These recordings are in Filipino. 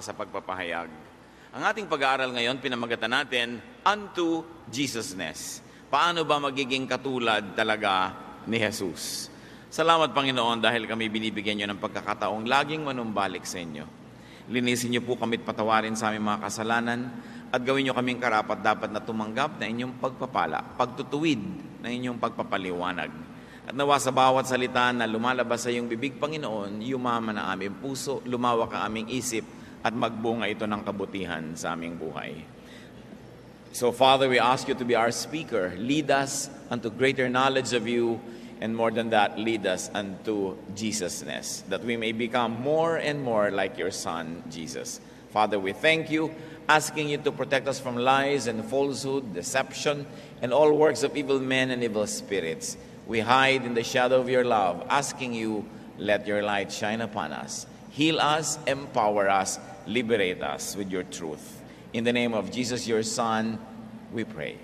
sa pagpapahayag. Ang ating pag-aaral ngayon, pinamagatan natin, Unto Jesusness. Paano ba magiging katulad talaga ni Jesus? Salamat, Panginoon, dahil kami binibigyan niyo ng pagkakataong laging manumbalik sa inyo. Linisin niyo po kami at patawarin sa aming mga kasalanan at gawin niyo kaming karapat-dapat na tumanggap na inyong pagpapala, pagtutuwid na inyong pagpapaliwanag. At nawa sa bawat salita na lumalabas sa iyong bibig, Panginoon, yumaman na aming puso, lumawak ang aming isip, at magbunga ito ng kabutihan sa aming buhay. So, Father, we ask you to be our speaker. Lead us unto greater knowledge of you, and more than that, lead us unto Jesusness, that we may become more and more like your Son, Jesus. Father, we thank you, asking you to protect us from lies and falsehood, deception, and all works of evil men and evil spirits. We hide in the shadow of your love, asking you, let your light shine upon us. Heal us, empower us, liberate us with your truth. In the name of Jesus, your Son, we pray.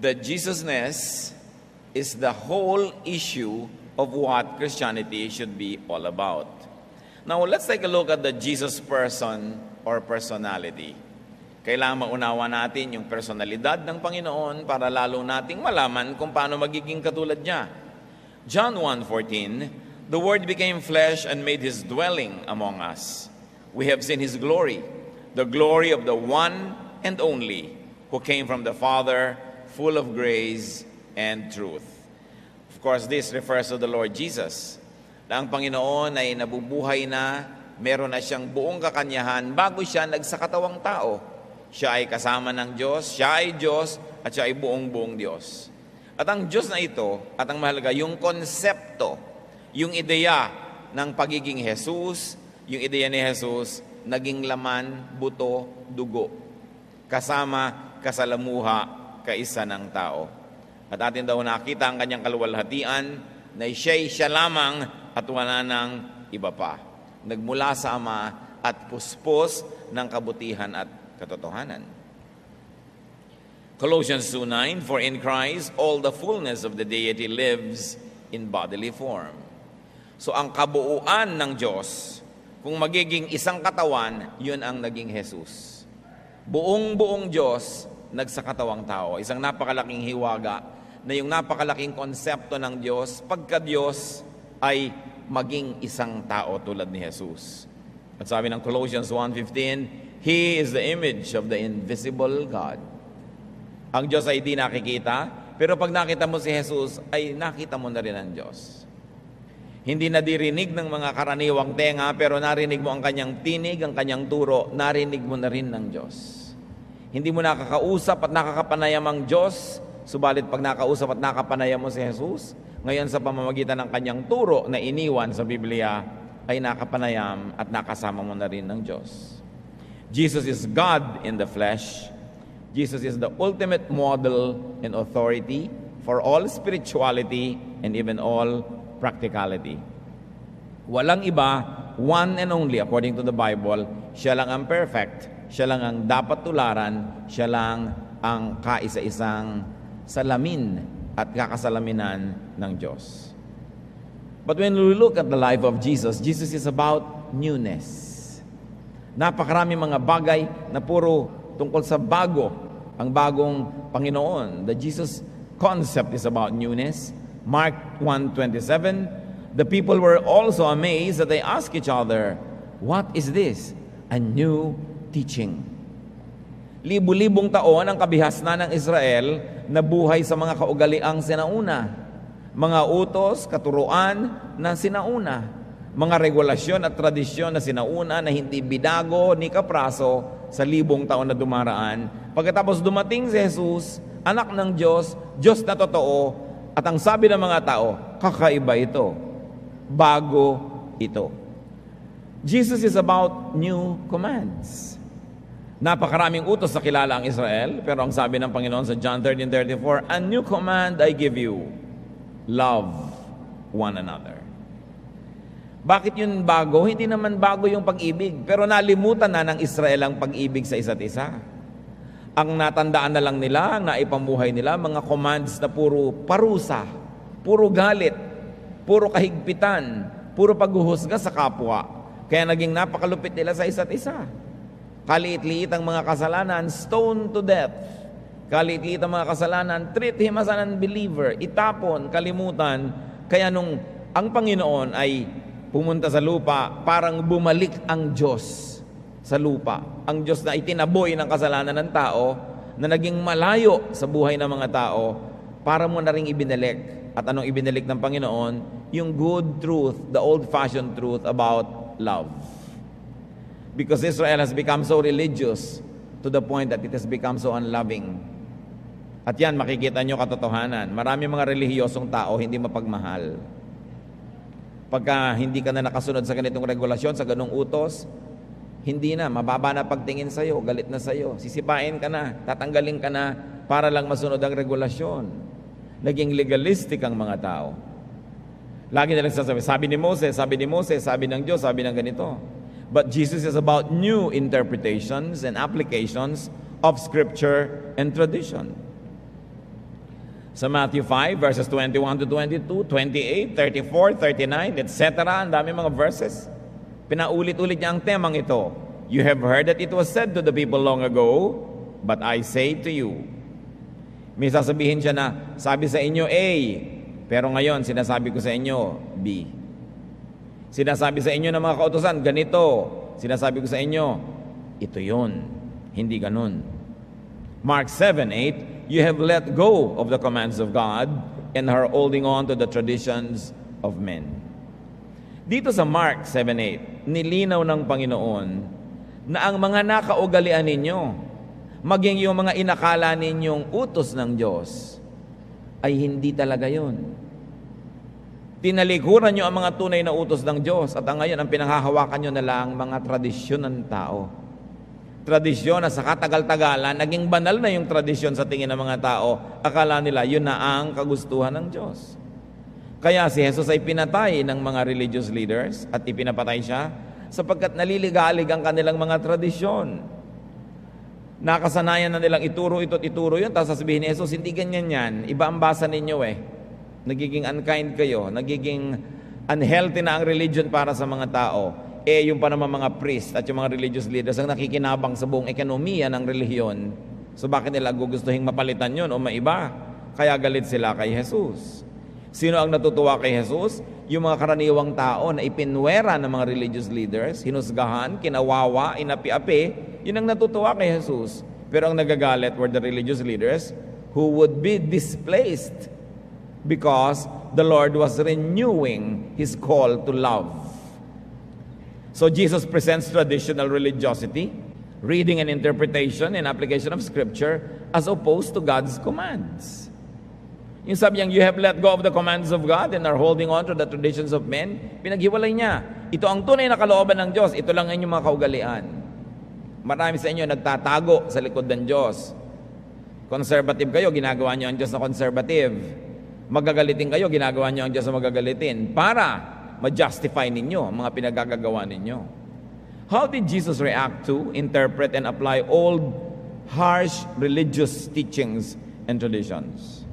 The Jesusness is the whole issue of what Christianity should be all about. Now, let's take a look at the Jesus person or personality. Kailangan maunawa natin yung personalidad ng Panginoon para lalo nating malaman kung paano magiging katulad niya. John 1:14, the Word became flesh and made His dwelling among us. We have seen His glory, the glory of the one and only who came from the Father, full of grace and truth. Of course, this refers to the Lord Jesus. Na ang Panginoon ay nabubuhay na, meron na siyang buong kakanyahan bago siya nagsakatawang tao. Siya ay kasama ng Diyos, siya ay Diyos, at siya ay buong-buong Diyos. At ang Diyos na ito, at ang mahalaga, yung konsepto, yung ideya ng pagiging Jesus, yung ideya ni Jesus, naging laman, buto, dugo. Kasama, kasalamuha, kaisa ng tao. At atin daw nakita ang kanyang kaluwalhatian na siya lamang at wala nang iba pa. Nagmula sa Ama at puspos ng kabutihan at katotohanan. Colossians 2:9, for in Christ all the fullness of the deity lives in bodily form. So ang kabuuan ng Diyos, kung magiging isang katawan, yun ang naging Jesus. Buong-buong Diyos, nagsakatawang tao. Isang napakalaking hiwaga na yung napakalaking konsepto ng Diyos, pagka-Diyos ay maging isang tao tulad ni Jesus. At sabi ng Colossians 1:15, He is the image of the invisible God. Ang Diyos ay di nakikita, pero pag nakita mo si Jesus, ay nakita mo na rin ang Diyos. Hindi nadirinig ng mga karaniwang tenga, pero narinig mo ang kanyang tinig, ang kanyang turo, narinig mo na rin ng Diyos. Hindi mo nakakausap at nakakapanayam ang Diyos, subalit pag nakausap at nakapanayam mo si Jesus, ngayon sa pamamagitan ng kanyang turo na iniwan sa Biblia, ay nakapanayam at nakasama mo na rin ng Diyos. Jesus is God in the flesh. Jesus is the ultimate model and authority for all spirituality and even all practicality. Walang iba, one and only, according to the Bible, siya lang ang perfect, siya lang ang dapat tularan, siya lang ang kaisa-isang salamin at kakasalaminan ng Diyos. But when we look at the life of Jesus, Jesus is about newness. Napakarami mga bagay na puro tungkol sa bago, ang bagong Panginoon. The Jesus concept is about newness. Mark 1:27, the people were also amazed that they asked each other, what is this? A new teaching. Libu-libong taon ang kabihasnan ng Israel na buhay sa mga kaugaliang sinauna. Mga utos, katuruan na sinauna. Mga regulasyon at tradisyon na sinauna na hindi binago ni kapraso sa libong taon na dumaraan. Pagkatapos dumating si Jesus, anak ng Diyos, Diyos na totoo, at ang sabi ng mga tao, kakaiba ito, bago ito. Jesus is about new commands. Napakaraming utos sa kilala ang Israel, pero ang sabi ng Panginoon sa John 13:34, a new command I give you, love one another. Bakit yun bago? Hindi naman bago yung pag-ibig, pero nalimutan na ng Israel ang pag-ibig sa isa't isa. Ang natandaan na lang nila, ang naipamuhay nila, mga commands na puro parusa, puro galit, puro kahigpitan, puro paghuhusga sa kapwa. Kaya naging napakalupit nila sa isa't isa. Kaliit-liit ang mga kasalanan, stone to death. Kaliit-liit ang mga kasalanan, treat him as an unbeliever. Itapon, kalimutan. Kaya nung ang Panginoon ay pumunta sa lupa, parang bumalik ang Diyos sa lupa. Ang Diyos na itinaboy ng kasalanan ng tao, na naging malayo sa buhay ng mga tao, para mo na rin ibinalik. At anong ibinalik ng Panginoon? Yung good truth, the old-fashioned truth about love. Because Israel has become so religious to the point that it has become so unloving. At yan, makikita nyo katotohanan. Marami mga relihiyosong tao hindi mapagmahal. Pagka hindi ka na nakasunod sa ganitong regulasyon, sa ganong utos, hindi na, mababa na pagtingin sa'yo, galit na sa'yo, sisipain ka na, tatanggalin ka na para lang masunod ang regulasyon. Naging legalistic ang mga tao. Lagi nilang sasabi, sabi ni Moses, sabi ng Diyos, sabi ng ganito. But Jesus is about new interpretations and applications of Scripture and tradition. Sa Matthew 5, verses 21 to 22, 28, 34, 39, etc. Ang dami mga verses. Pinaulit-ulit niya ang temang ito. You have heard that it was said to the people long ago, but I say to you. May sasabihin siya na, sabi sa inyo A, pero ngayon sinasabi ko sa inyo B. Sinasabi sa inyo ng mga kautusan, ganito. Sinasabi ko sa inyo, ito yun. Hindi ganun. Mark 7:8, you have let go of the commands of God and are holding on to the traditions of men. Dito sa Mark 7:8, nilinaw ng Panginoon na ang mga nakaugalian ninyo, maging yung mga inakala ninyong utos ng Diyos, ay hindi talaga yun. Tinalikuran nyo ang mga tunay na utos ng Diyos at ang ngayon ang pinanghahawakan nyo na lang mga tradisyon ng tao. Tradisyon na sa katagal-tagalan, naging banal na yung tradisyon sa tingin ng mga tao. Akala nila yun na ang kagustuhan ng Diyos. Kaya si Jesus ay pinatay ng mga religious leaders at ipinapatay siya sapagkat naliligalig ang kanilang mga tradisyon. Nakasanayan na nilang ituro ito at ituro yun, tapos sasabihin ni Jesus, hindi ganyan yan, iba ang basa ninyo eh. Nagiging unkind kayo, nagiging unhealthy na ang religion para sa mga tao. Yung pa naman mga priest at yung mga religious leaders ang nakikinabang sa buong ekonomiya ng relihiyon. So bakit nila gugustuhin mapalitan yun o maiba? Kaya galit sila kay Jesus. Sino ang natutuwa kay Jesus? Yung mga karaniwang tao na ipinwera ng mga religious leaders, hinusgahan, kinawawa, inapi-api, yun ang natutuwa kay Jesus. Pero ang nagagalit were the religious leaders who would be displaced because the Lord was renewing His call to love. So Jesus presents traditional religiosity, reading and interpretation and application of Scripture as opposed to God's commands. Yung sabi niyang, you have let go of the commands of God and are holding on to the traditions of men, pinaghiwalay niya. Ito ang tunay na kalooban ng Diyos, ito lang ang inyong mga kaugalian. Marami sa inyo nagtatago sa likod ng Diyos. Conservative kayo, ginagawa niyo ang Diyos na conservative. Magagalitin kayo, ginagawa niyo ang Diyos na magagalitin para ma-justify ninyo ang mga pinagagagawa ninyo. How did Jesus react to, interpret, and apply old, harsh religious teachings and traditions?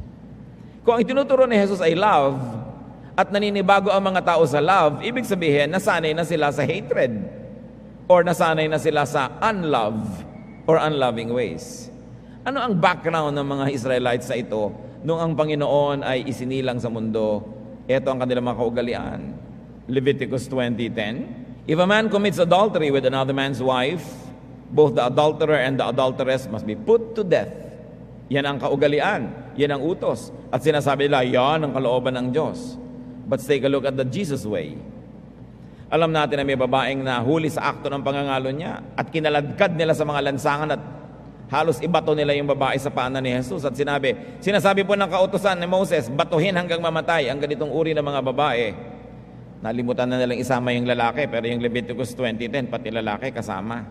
Kung ang tinuturo ni Jesus ay love at naninibago ang mga tao sa love, ibig sabihin, nasanay na sila sa hatred or nasanay na sila sa unlove or unloving ways. Ano ang background ng mga Israelites sa ito nung ang Panginoon ay isinilang sa mundo? Ito ang kanilang mga kaugalian. Leviticus 20:10, if a man commits adultery with another man's wife, both the adulterer and the adulteress must be put to death. Yan ang kaugalian, yan ang utos. At sinasabi nila, yan ang kalooban ng Diyos. But take a look at the Jesus way. Alam natin na may babaeng nahuli sa akto ng pangangalo niya at kinaladkad nila sa mga lansangan at halos ibato nila yung babae sa paanan ni Jesus. At sinasabi po ng kautusan ni Moses, batuhin hanggang mamatay ang ganitong uri ng mga babae. Nalimutan na nilang isama yung lalaki, pero yung Leviticus 20:10, pati lalaki kasama.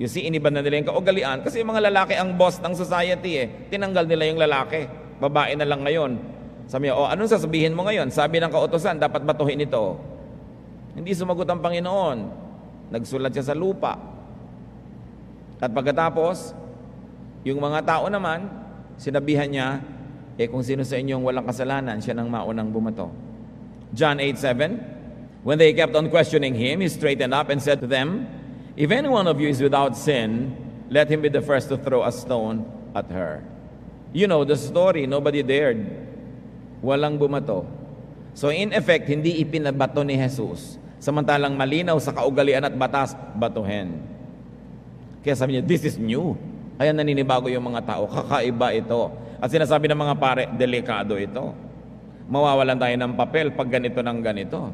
You see, iniba na nila yung kaugalian kasi yung mga lalaki ang boss ng society eh. Tinanggal nila yung lalaki. Babae na lang ngayon. Sabi niya, anong sasabihin mo ngayon? Sabi ng kautusan, dapat batuhin ito. Hindi sumagot ang Panginoon. Nagsulat siya sa lupa. At pagkatapos, yung mga tao naman, sinabihan niya, kung sino sa inyong walang kasalanan, siya nang maunang bumato. John 8:7, When they kept on questioning him, he straightened up and said to them, "If any one of you is without sin, let him be the first to throw a stone at her." You know the story, nobody dared. Walang bumato. So in effect, hindi ipinabato ni Jesus. Samantalang malinaw sa kaugalian at batas, batuhin. Kaya sabi niya, this is new. Kaya naninibago yung mga tao, kakaiba ito. At sinasabi ng mga pare, delikado ito. Mawawalan tayo ng papel pag ganito ng ganito.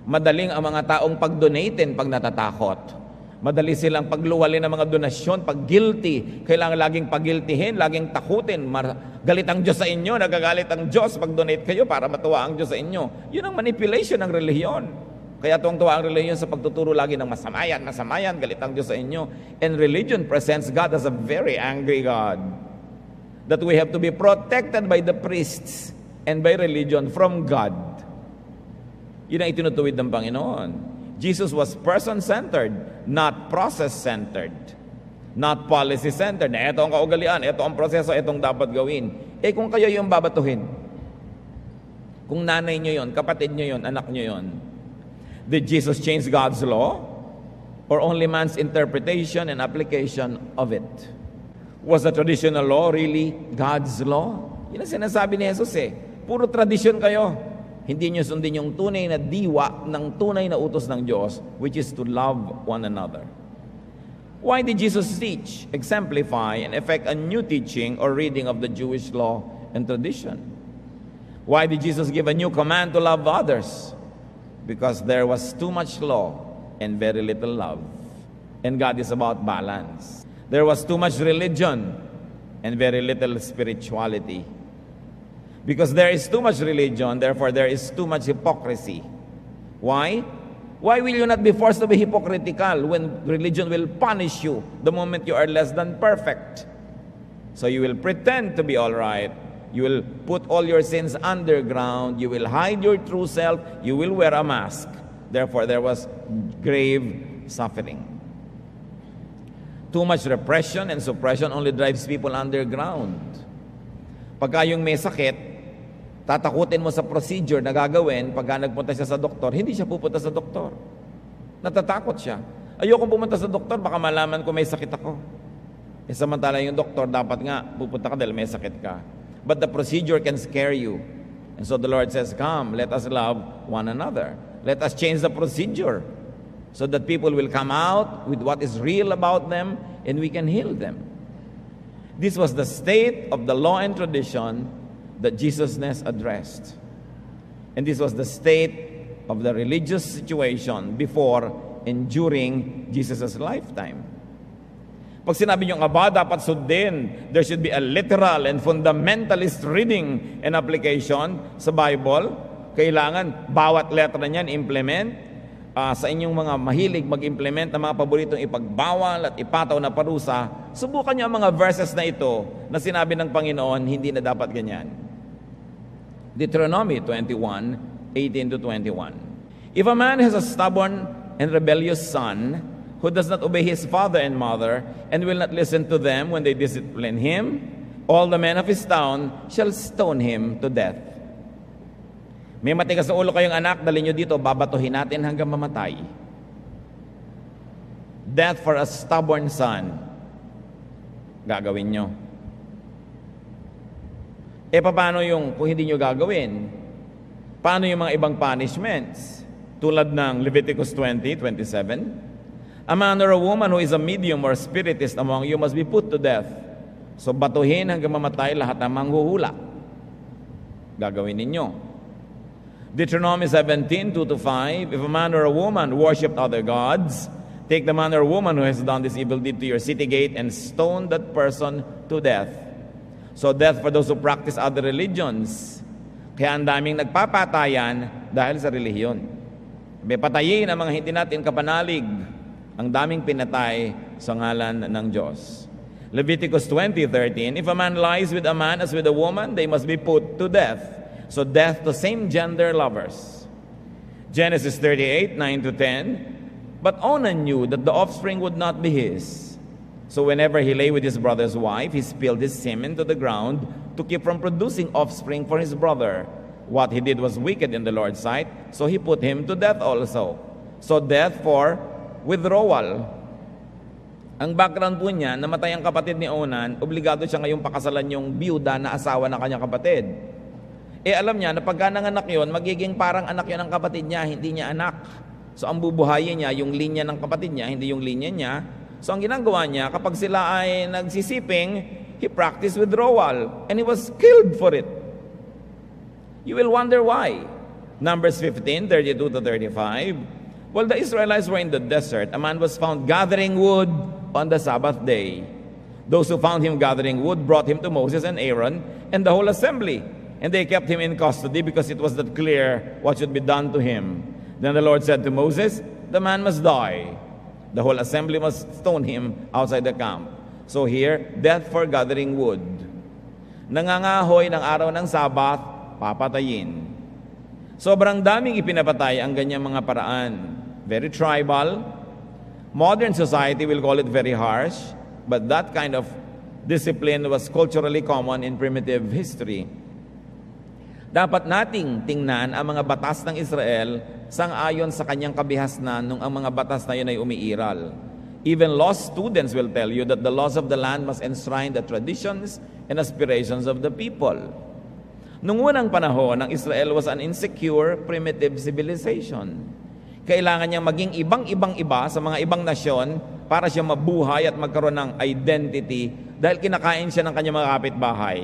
Madaling ang mga taong pag-donatin pag natatakot. Madali silang pagluwalin ng mga donasyon pag guilty. Kailangan laging pag-guiltyhin, laging takutin. Galit ang Diyos sa inyo, nagagalit ang Diyos pag donate kayo para matuwa ang Diyos sa inyo. Yun ang manipulation ng relihiyon. Kaya tuwang-tuwa ang relihiyon sa pagtuturo lagi ng masamayan, galit ang Diyos sa inyo. And religion presents God as a very angry God. That we have to be protected by the priests and by religion from God. Yun ang itinutuwid ng Panginoon. Jesus was person-centered, not process-centered. Not policy-centered. Na ito ang kaugalian, ito ang proseso, itong dapat gawin. Eh kung kayo yung babatuhin, kung nanay nyo yon, kapatid nyo yon, anak nyo yon, did Jesus change God's law? Or only man's interpretation and application of it? Was the traditional law really God's law? Yun ang sinasabi ni Jesus eh. Puro tradisyon kayo. Hindi nyo sundin yung tunay na diwa ng tunay na utos ng Diyos, which is to love one another. Why did Jesus teach, exemplify, and effect a new teaching or reading of the Jewish law and tradition? Why did Jesus give a new command to love others? Because there was too much law and very little love. And God is about balance. There was too much religion and very little spirituality. Because there is too much religion, therefore there is too much hypocrisy. Why? Why will you not be forced to be hypocritical when religion will punish you the moment you are less than perfect? So you will pretend to be all right. You will put all your sins underground. You will hide your true self. You will wear a mask. Therefore there was grave suffering. Too much repression and suppression only drives people underground. Pagka yung may sakit, tatakutin mo sa procedure na gagawin pagka nagpunta siya sa doktor, hindi siya pupunta sa doktor. Natatakot siya. Ayokong pumunta sa doktor, baka malaman ko may sakit ako. E samantala yung doktor, dapat nga pupunta ka dahil may sakit ka. But the procedure can scare you. And so the Lord says, come, let us love one another. Let us change the procedure so that people will come out with what is real about them and we can heal them. This was the state of the law and tradition that Jesus addressed. And this was the state of the religious situation before and during Jesus' lifetime. Pag sinabi nyo nga ba, dapat sundin, there should be a literal and fundamentalist reading and application sa Bible. Kailangan bawat letra niyan implement. Sa inyong mga mahilig mag-implement ng mga paboritong ipagbawal at ipataw na parusa, subukan niyo ang mga verses na ito na sinabi ng Panginoon, hindi na dapat ganyan. Deuteronomy 21:18-21. If a man has a stubborn and rebellious son who does not obey his father and mother and will not listen to them when they discipline him, all the men of his town shall stone him to death. May matigas na ulo kayong anak, dali nyo dito, babatuhin natin hanggang mamatay. Death for a stubborn son. Gagawin nyo. E paano yung kung hindi nyo gagawin? Paano yung mga ibang punishments? Tulad ng Leviticus 20:27. A man or a woman who is a medium or spiritist among you must be put to death. So batuhin hanggang mamatay lahat ng manghuhula. Gagawin ninyo. Deuteronomy 17:2-5. If a man or a woman worshipped other gods, take the man or woman who has done this evil deed to your city gate and stone that person to death. So death for those who practice other religions. Kaya ang daming nagpapatayan dahil sa relihiyon. May patayin ang mga hindi natin kapanalig. Ang daming pinatay sa ngalan ng Diyos. Leviticus 20:13. If a man lies with a man as with a woman, they must be put to death. So death to same-gender lovers. Genesis 38:9-10. But Onan knew that the offspring would not be his. So whenever he lay with his brother's wife, he spilled his semen to the ground to keep from producing offspring for his brother. what he did was wicked in the Lord's sight, so he put him to death also. So death for withdrawal. Ang background po niya, namatay ang kapatid ni Onan, obligado siya ngayong pakasalan yung biyuda na asawa ng kanyang kapatid. Alam niya na pagka nanganak yun, magiging parang anak yun ng kapatid niya, hindi niya anak. So ang bubuhayin niya, yung linya ng kapatid niya, hindi yung linya niya. So ang ginagawa niya, kapag sila ay nagsisiping, he practiced withdrawal, and he was killed for it. You will wonder why. Numbers 15, 32 to 35. While the Israelites were in the desert, a man was found gathering wood on the Sabbath day. Those who found him gathering wood brought him to Moses and Aaron and the whole assembly. And they kept him in custody because it was not clear what should be done to him. Then the Lord said to Moses, the man must die. The whole assembly must stone him outside the camp. So here, death for gathering wood. Nangangahoy ng araw ng Sabat, papatayin. Sobrang daming ipinapatay ang ganyang mga paraan. Very tribal. Modern society will call it very harsh, but that kind of discipline was culturally common in primitive history. Dapat nating tingnan ang mga batas ng Israel sang-ayon sa kanyang kabihasnan nung ang mga batas na yun ay umiiral. Even law students will tell you that the laws of the land must enshrine the traditions and aspirations of the people. Nung unang panahon, ang Israel was an insecure, primitive civilization. Kailangan niyang maging ibang-ibang-iba sa mga ibang nasyon para siya mabuhay at magkaroon ng identity dahil kinakain siya ng kanyang mga kapitbahay.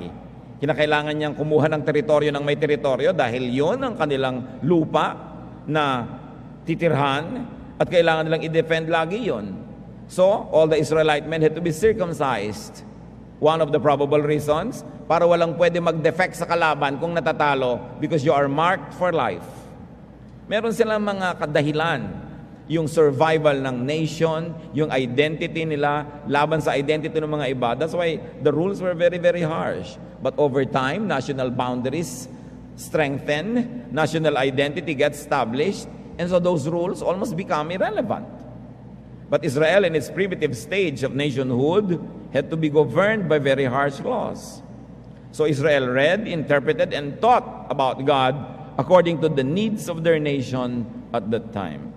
Kinakailangan niyang kumuha ng teritoryo ng may teritoryo dahil yon ang kanilang lupa na titirhan at kailangan nilang i-defend lagi yon. So, all the Israelite men had to be circumcised. One of the probable reasons, para walang pwede mag-defect sa kalaban kung natatalo because you are marked for life. Meron silang mga kadahilan, yung survival ng nation, yung identity nila, laban sa identity ng mga iba. That's why the rules were very, very harsh. But over time, national boundaries strengthen, national identity gets established, and so those rules almost become irrelevant. But Israel in its primitive stage of nationhood had to be governed by very harsh laws. So Israel read, interpreted, and taught about God according to the needs of their nation at that time.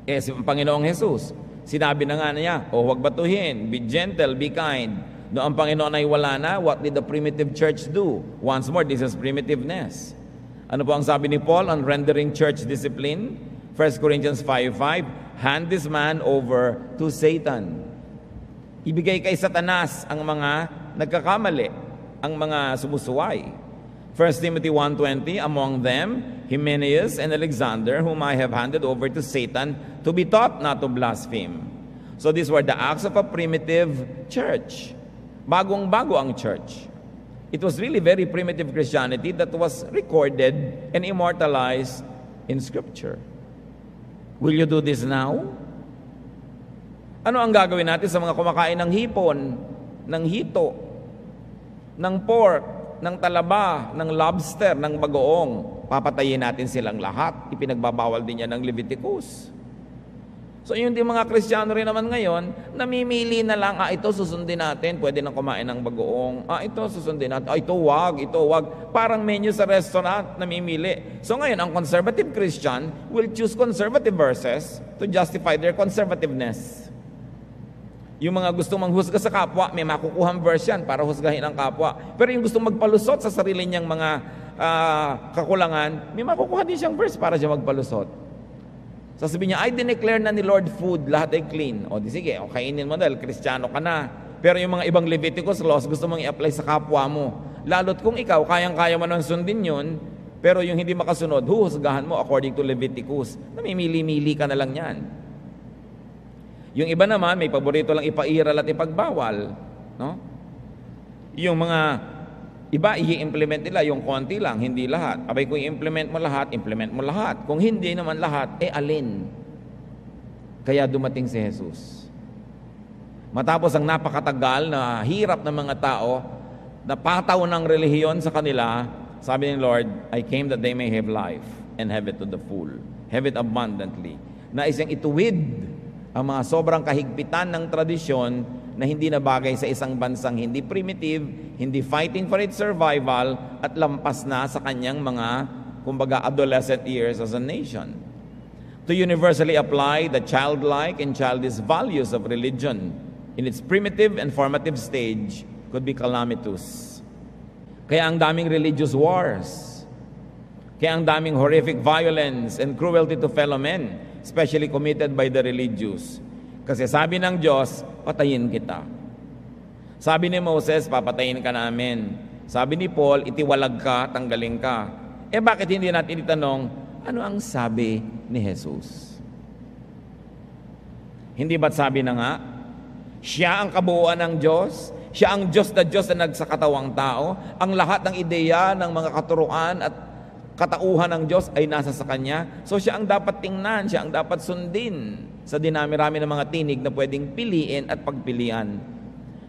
Si Panginoong Jesus, sinabi na nga niya, huwag batuhin, be gentle, be kind. No, ang Panginoon ay wala na, what did the primitive church do? Once more, this is primitiveness. Ano po ang sabi ni Paul on rendering church discipline? 1 Corinthians 5:5, hand this man over to Satan. Ibigay kay Satanas ang mga nagkakamali, ang mga sumusuway. 1 Timothy 1:20, among them, Hymenaeus and Alexander, whom I have handed over to Satan to be taught not to blaspheme. So these were the acts of a primitive church. Bagong-bago ang church. It was really very primitive Christianity that was recorded and immortalized in Scripture. Will you do this now? Ano ang gagawin natin sa mga kumakain ng hipon, ng hito, ng pork, ng talaba, ng lobster, ng bagoong? Papatayin natin silang lahat. Ipinagbabawal din yan ng Leviticus. So yung di mga Kristiyano rin naman ngayon, namimili na lang, ito susundin natin, pwede nang kumain ng bagoong. Ito susundin natin, ito wag. Parang menu sa restaurant, namimili. So ngayon, ang conservative Christian will choose conservative verses to justify their conservativeness. Yung mga gustong manghusga sa kapwa, may makukuhang verse yan para husgahin ang kapwa. Pero yung gustong magpalusot sa sarili niyang mga kakulangan, may makukuha din siyang verse para siya magpalusot. Sasabihin niya, ay dineclare na ni Lord food, lahat ay clean. O di sige, kainin mo dahil Kristiyano ka na. Pero yung mga ibang Leviticus laws, gusto mong i-apply sa kapwa mo. Lalo't kung ikaw, kayang-kaya mo nang sundin yun, pero yung hindi makasunod, huhusgahan mo according to Leviticus. Namimili-mili ka na lang yan. Yung iba naman, may paborito lang ipairal at ipagbawal. No? Yung mga iba, i-implement nila yung konti lang, hindi lahat. Abay, kung i-implement mo lahat. Kung hindi naman lahat, alin? Kaya dumating si Jesus. Matapos ang napakatagal na hirap ng mga tao, napataw ng relihiyon sa kanila, sabi ni Lord, I came that they may have life and have it to the full. Have it abundantly. Nais niyang ituwid ang mga sobrang kahigpitan ng tradisyon na hindi na bagay sa isang bansang hindi primitive, hindi fighting for its survival, at lampas na sa kanyang mga, kumbaga, adolescent years as a nation. To universally apply the childlike and childish values of religion in its primitive and formative stage could be calamitous. Kaya ang daming religious wars, kaya ang daming horrific violence and cruelty to fellow men, especially committed by the religious. Kasi sabi ng Diyos, patayin kita. Sabi ni Moses, papatayin ka namin. Sabi ni Paul, itiwalag ka, tanggalin ka. Bakit hindi natin itanong, ano ang sabi ni Jesus? Hindi ba't sabi na nga, siya ang kabuuan ng Diyos, siya ang Diyos na nagsakatawang tao, ang lahat ng ideya ng mga katuruan at katauhan ng Diyos ay nasa sa Kanya. So siya ang dapat tingnan, siya ang dapat sundin sa dinami-rami ng mga tinig na pwedeng piliin at pagpilian.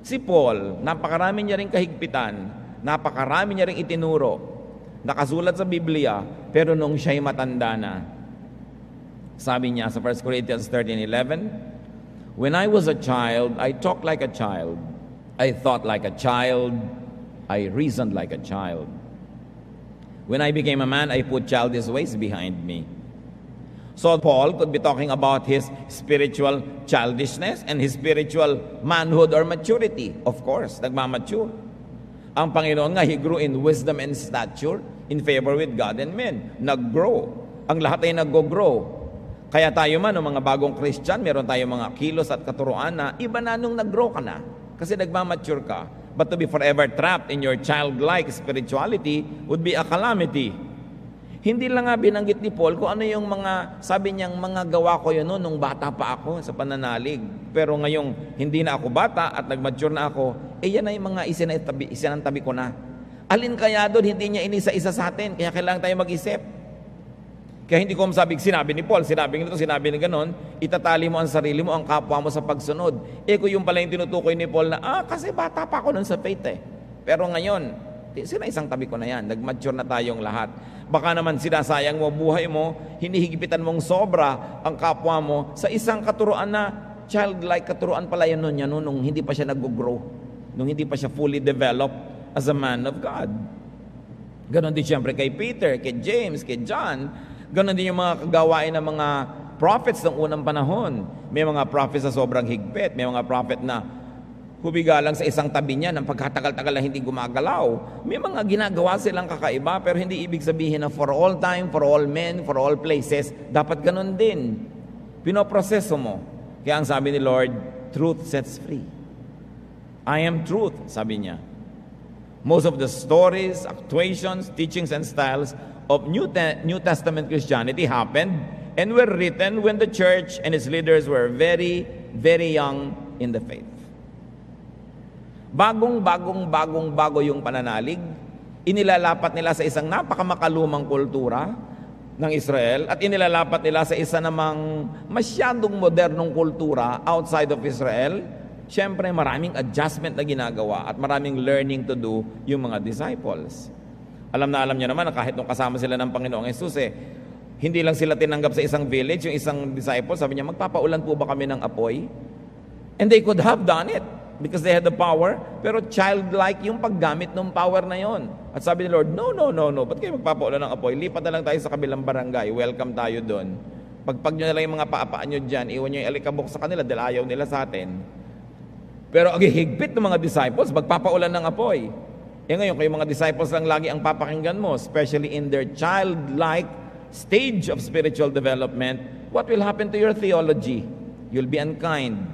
Si Paul, napakarami niya ring kahigpitan, napakarami niya ring itinuro, nakasulat sa Biblia, pero nung siya'y matanda na, sabi niya sa 1 Corinthians 13:11, when I was a child, I talked like a child, I thought like a child, I reasoned like a child. When I became a man, I put childish ways behind me. So Paul could be talking about his spiritual childishness and his spiritual manhood or maturity. Of course, nagmamature. Ang Panginoon nga, He grew in wisdom and stature in favor with God and men. Nag-grow. Ang lahat ay nag-grow. Kaya tayo man, ng mga bagong Christian, meron tayong mga kilos at katuruan na iba na nung nag-grow ka na. Kasi nagmamature ka. But to be forever trapped in your childlike spirituality would be a calamity. Hindi lang nga binanggit ni Paul kung ano yung mga, sabi niyang mga gawa ko yun nung bata pa ako sa pananalig. Pero ngayong hindi na ako bata at nag-mature na ako, yan na yung mga isinantabi ko na. Alin kaya doon, hindi niya inisa-isa sa atin, kaya kailangan tayo mag-isip. Kaya hindi ko masabing sinabi ni Paul, sinabi nito, sinabi ni ganon, itatali mo ang sarili mo, ang kapwa mo sa pagsunod. Kung yung pala yung tinutukoy ni Paul na, kasi bata pa ako nun sa faith Pero ngayon, isang tabi ko na yan, nag-mature na tayong lahat. Baka naman sinasayang mo buhay mo, hinihigpitan mong sobra ang kapwa mo sa isang katuruan na childlike katuruan pala yan nung hindi pa siya nag-grow, nung hindi pa siya fully developed as a man of God. Ganon din siyempre kay Peter, kay James, kay John. Ganon din yung mga kagawain ng mga prophets ng unang panahon. May mga prophets na sobrang higpit, may mga prophet na hubiga lang sa isang tabi niya ng pagkatagal-tagal na hindi gumagalaw. May mga ginagawa silang kakaiba, pero hindi ibig sabihin na for all time, for all men, for all places, dapat ganun din. Pinoproseso mo. Kaya ang sabi ni Lord, truth sets free. I am truth, sabi niya. Most of the stories, actuations, teachings, and styles of New Testament Christianity happened and were written when the church and its leaders were very, very young in the faith. Bago yung pananalig, inilalapat nila sa isang napakamakalumang kultura ng Israel at inilalapat nila sa isa namang masyadong modernong kultura outside of Israel. Siyempre, maraming adjustment na ginagawa at maraming learning to do yung mga disciples. Alam niyo naman na kahit nung kasama sila ng Panginoong Jesus, hindi lang sila tinanggap sa isang village, yung isang disciple, sabi niya, magpapaulan po ba kami ng apoy? And they could have done it because they had the power, pero childlike yung paggamit ng power na yon. At sabi ni Lord, no. Ba't kayo magpapaulan ng apoy? Lipat na lang tayo sa kabilang barangay. Welcome tayo doon. Pagpag nyo na lang yung mga paapaan nyo dyan, iwan nyo yung alikabok sa kanila dahil ayaw nila sa atin. Pero ang higpit ng mga disciples, magpapaulan ng apoy. Ngayon, kayo mga disciples lang lagi ang papakinggan mo, especially in their childlike stage of spiritual development, what will happen to your theology? You'll be unkind.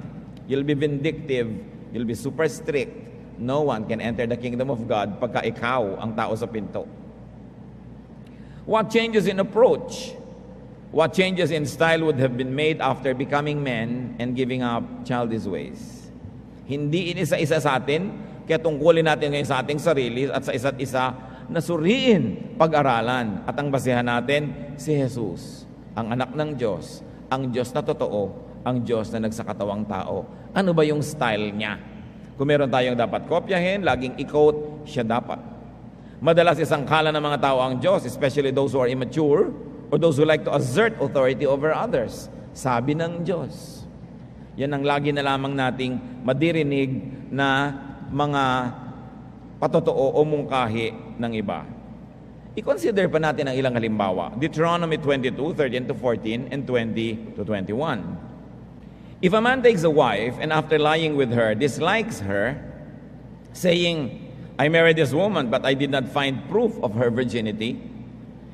You'll be vindictive. You'll be super strict. No one can enter the kingdom of God pagka ikaw ang tao sa pinto. What changes in approach? What changes in style would have been made after becoming men and giving up childish ways? Hindi inisa-isa sa atin, kaya tungkulin natin ngayon sa ating sarili at sa isa't isa na suriin, pag-aralan. At ang basihan natin, si Jesus, ang anak ng Diyos, ang Diyos na totoo, ang Diyos na nagsakatawang tao. Ano ba yung style niya? Kung meron tayong dapat kopyahin, laging i-quote, siya dapat. Madalas isang kala ng mga tao ang Diyos, especially those who are immature or those who like to assert authority over others. Sabi ng Diyos. Yan ang lagi na lamang nating madirinig na mga patotoo o mungkahi ng iba. I-consider pa natin ang ilang halimbawa. Deuteronomy 22:13-14 and 20-21. If a man takes a wife and after lying with her dislikes her, saying, I married this woman but I did not find proof of her virginity,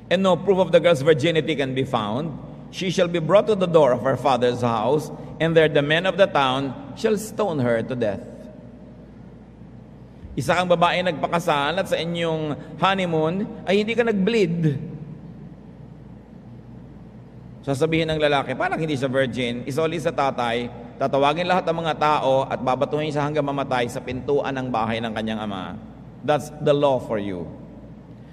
and no proof of the girl's virginity can be found, she shall be brought to the door of her father's house, and there the men of the town shall stone her to death. Isa kang babae nagpakasal at sa inyong honeymoon ay hindi ka nag-bleed. Sasabihin ng lalaki, parang hindi siya virgin, isoli sa tatay, tatawagin lahat ng mga tao at babatuhin siya hanggang mamatay sa pintuan ng bahay ng kanyang ama. That's the law for you.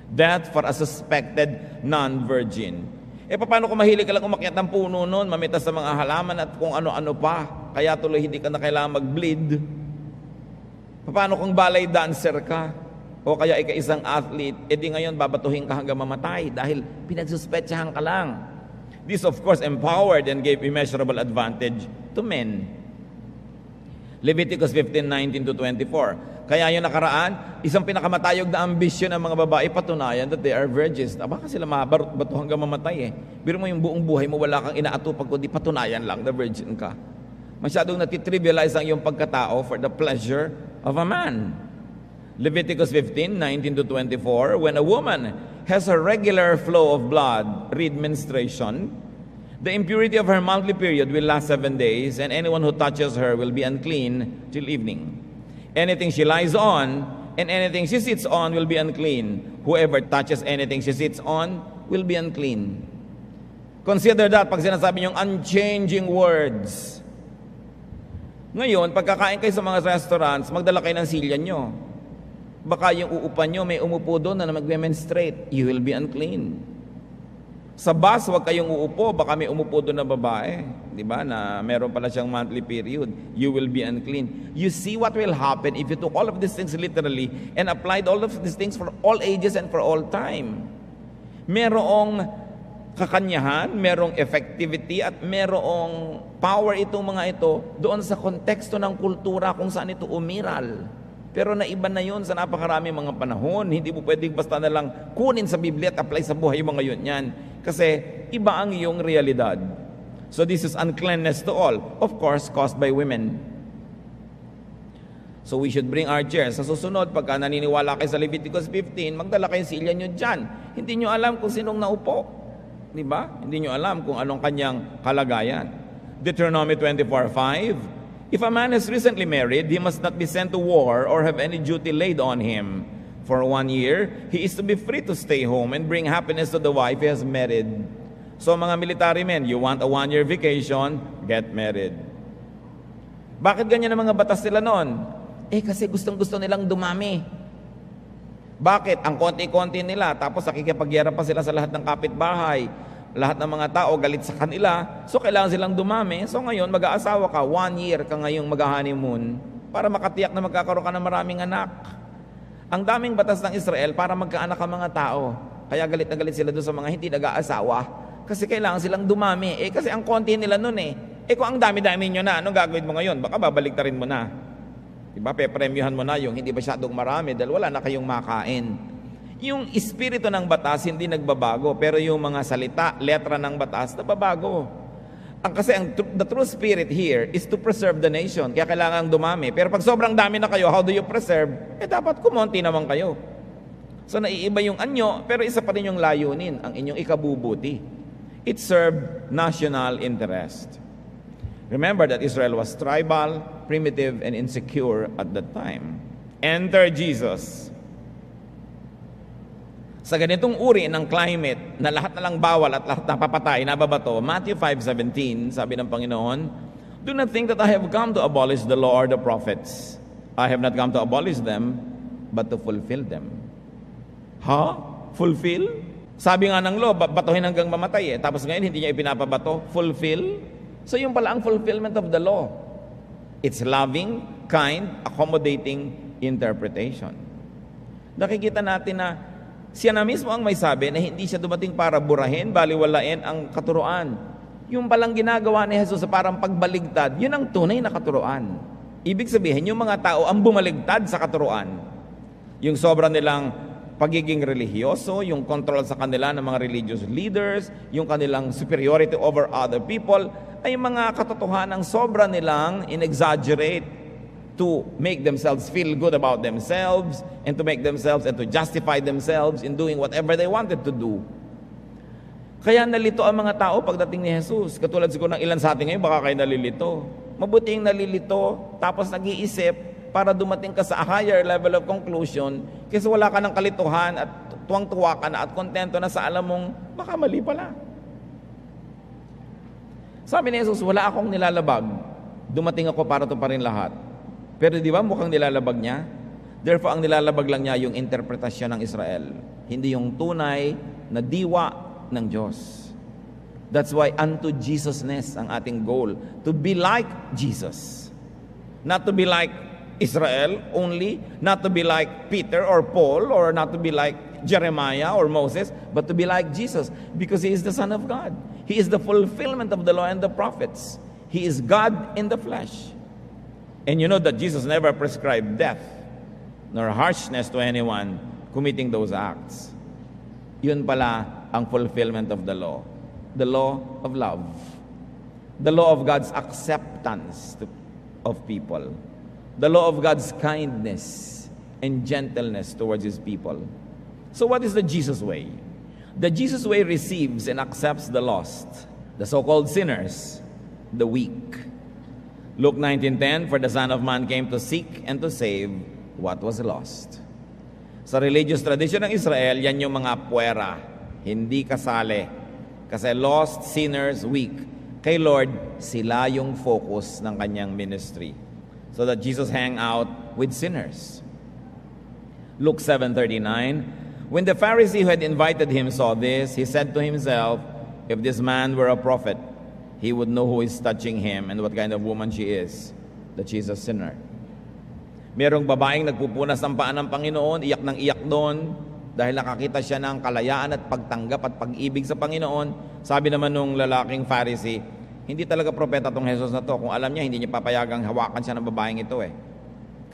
Death for a suspected non-virgin. Paano kung mahilig ka lang umakyat ng puno noon, mamitas sa mga halaman at kung ano-ano pa, kaya tuloy hindi ka na kailangan mag-bleed? Paano kung ballet dancer ka? O kaya ika-isang athlete, edi ngayon babatuhin ka hanggang mamatay dahil pinagsuspetsahan ka lang. This of course empowered and gave immeasurable advantage to men. Leviticus 15:19-24. Kaya yung nakaraan, isang pinakamatayog na ambisyon ng mga babae, patunayan that they are virgins. Baka sila mabato hanggang mamatay eh. Biro mo yung buong buhay mo, wala kang inaatupag kundi patunayan lang na virgin ka. Masyadong natitrivialize ang iyong pagkatao for the pleasure of a man. Leviticus 15:19-24, when a woman has a regular flow of blood, read menstruation, the impurity of her monthly period will last 7 days, and anyone who touches her will be unclean till evening. Anything she lies on and anything she sits on will be unclean. Whoever touches anything she sits on will be unclean. Consider that pag sinasabi niyong unchanging words. Ngayon, pagkakain kayo sa mga restaurants, magdala kayo ng silya nyo. Baka yung uupan nyo, may umupo doon na magme-menstruate. You will be unclean. Sa bus, huwag kayong uupo. Baka may umupo doon na babae. Di ba? Na meron pala siyang monthly period. You will be unclean. You see what will happen if you took all of these things literally and applied all of these things for all ages and for all time. Merong kakanyahan, merong effectivity, at merong power itong mga ito doon sa konteksto ng kultura kung saan ito umiral. Pero naiba na yun sa napakarami mga panahon. Hindi mo pwedeng basta na lang kunin sa Biblia at apply sa buhay mo ngayon yan. Kasi iba ang iyong realidad. So this is uncleanness to all. Of course, caused by women. So we should bring our chairs. Sa susunod, pagka naniniwala kayo sa Leviticus 15, magdala kayo silya nyo dyan. Hindi nyo alam kung sinong naupo. Di ba? Hindi nyo alam kung anong kanyang kalagayan. Deuteronomy 24:5, if a man is recently married, he must not be sent to war or have any duty laid on him. For 1 year, he is to be free to stay home and bring happiness to the wife he has married. So mga military men, you want a 1-year vacation, get married. Bakit ganyan ang mga batas nila noon? Kasi gustong-gusto nilang dumami. Bakit? Ang konti-konti nila, tapos nakikipagyera pa sila sa lahat ng kapitbahay. Lahat ng mga tao galit sa kanila, so kailangan silang dumami. So ngayon, mag-aasawa ka, 1 year ka ngayong mag-honeymoon para makatiyak na magkakaroon ka ng maraming anak. Ang daming batas ng Israel para magkaanak ang mga tao. Kaya galit na galit sila doon sa mga hindi nag-aasawa. Kasi kailangan silang dumami. Kasi ang konti nila noon kung ang dami-dami nyo na, anong gagawin mo ngayon? Baka babaliktarin mo na. Diba? Pepremyuhan mo na yung hindi masyadong marami dahil wala na kayong makain. Yung espiritu ng batas hindi nagbabago, pero yung mga salita, letra ng batas, nababago. Kasi the true spirit here is to preserve the nation. Kaya kailangan dumami. Pero pag sobrang dami na kayo, how do you preserve? Dapat kumonti naman kayo. So naiiba yung anyo, pero isa pa rin yung layunin, ang inyong ikabubuti. It served national interest. Remember that Israel was tribal, primitive, and insecure at that time. Enter Jesus. Sa ganitong uri ng climate na lahat na lang bawal at lahat napapatay, nababato, Matthew 5:17, sabi ng Panginoon, do not think that I have come to abolish the law or the prophets. I have not come to abolish them, but to fulfill them. Fulfill? Sabi nga ng law, batuhin hanggang mamatay Tapos ngayon, hindi niya ipinapabato. Fulfill? So yung pala ang fulfillment of the law. It's loving, kind, accommodating interpretation. Nakikita natin na siya na mismo ang may sabi na hindi siya dumating para burahin, baliwalain ang katuruan. Yung palang ginagawa ni Jesus sa parang pagbaligtad, yun ang tunay na katuruan. Ibig sabihin, yung mga tao ang bumaligtad sa katuruan. Yung sobra nilang pagiging religyoso, yung control sa kanila ng mga religious leaders, yung kanilang superiority over other people, ay mga katotohanang sobra nilang in-exaggerate to make themselves feel good about themselves and to make themselves and to justify themselves in doing whatever they wanted to do. Kaya nalito ang mga tao pagdating ni Jesus. Katulad siguro ng ilan sa atin ngayon, baka kayo nalilito. Mabuting nalilito, tapos nag-iisip para dumating ka sa a higher level of conclusion kasi wala ka ng kalituhan at tuwang-tuwa ka na at kontento na sa alam mong baka mali pala. Sabi ni Jesus, wala akong nilalabag. Dumating ako para to pa rin lahat. Pero di ba mukhang nilalabag niya? Therefore, ang nilalabag lang niya yung interpretasyon ng Israel. Hindi yung tunay na diwa ng Diyos. That's why unto Jesusness ang ating goal. To be like Jesus. Not to be like Israel only, not to be like Peter or Paul, or not to be like Jeremiah or Moses, but to be like Jesus, because He is the Son of God. He is the fulfillment of the law and the prophets. He is God in the flesh. And you know that Jesus never prescribed death, nor harshness to anyone committing those acts. Yun pala ang fulfillment of the law of love, the law of God's acceptance of people, the law of God's kindness and gentleness towards His people. So what is the Jesus way? The Jesus way receives and accepts the lost, the so-called sinners, the weak. Luke 19:10, for the Son of Man came to seek and to save what was lost. Sa religious tradition ng Israel, yan yung mga puwera, hindi kasali. Kasi lost, sinners, weak. Kay Lord, sila yung focus ng kanyang ministry. So that Jesus hang out with sinners. Luke 7:39, when the Pharisee who had invited him saw this, he said to himself, if this man were a prophet, he would know who is touching him and what kind of woman she is, that she is a sinner. Merong babaeng nagpupunas ng paa ng Panginoon, iyak ng iyak doon, dahil nakakita siya ng kalayaan at pagtanggap at pag-ibig sa Panginoon. Sabi naman nung lalaking Pharisee, hindi talaga propeta tong Jesus na to. Kung alam niya, hindi niya papayagang hawakan siya ng babaeng ito eh.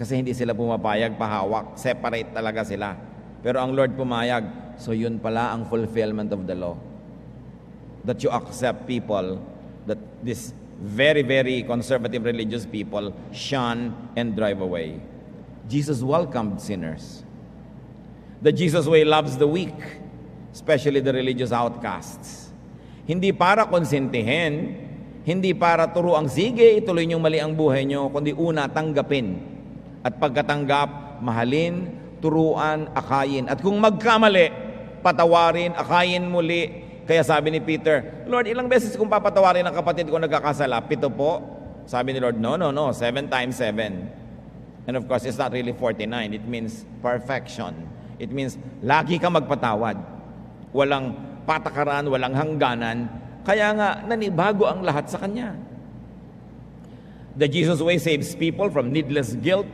Kasi hindi sila pumapayag pahawak. Separate talaga sila. Pero ang Lord pumayag. So yun pala ang fulfillment of the law. That you accept people that this very, very conservative religious people shun and drive away. Jesus welcomed sinners. The Jesus way loves the weak, especially the religious outcasts. Hindi para konsentihin, hindi para turuang sige, ituloy niyong mali ang buhay niyo, kundi una, tanggapin. At pagkatanggap, mahalin, turuan, akayin. At kung magkamali, patawarin, akayin muli. Kaya sabi ni Peter, Lord, ilang beses kung papatawarin ang kapatid ko nagkakasala? 7 po. Sabi ni Lord, no, 7 times 7. And of course, it's not really 49. It means perfection. It means lagi ka magpatawad. Walang patakaran, walang hangganan. Kaya nga, nanibago ang lahat sa Kanya. The Jesus way saves people from needless guilt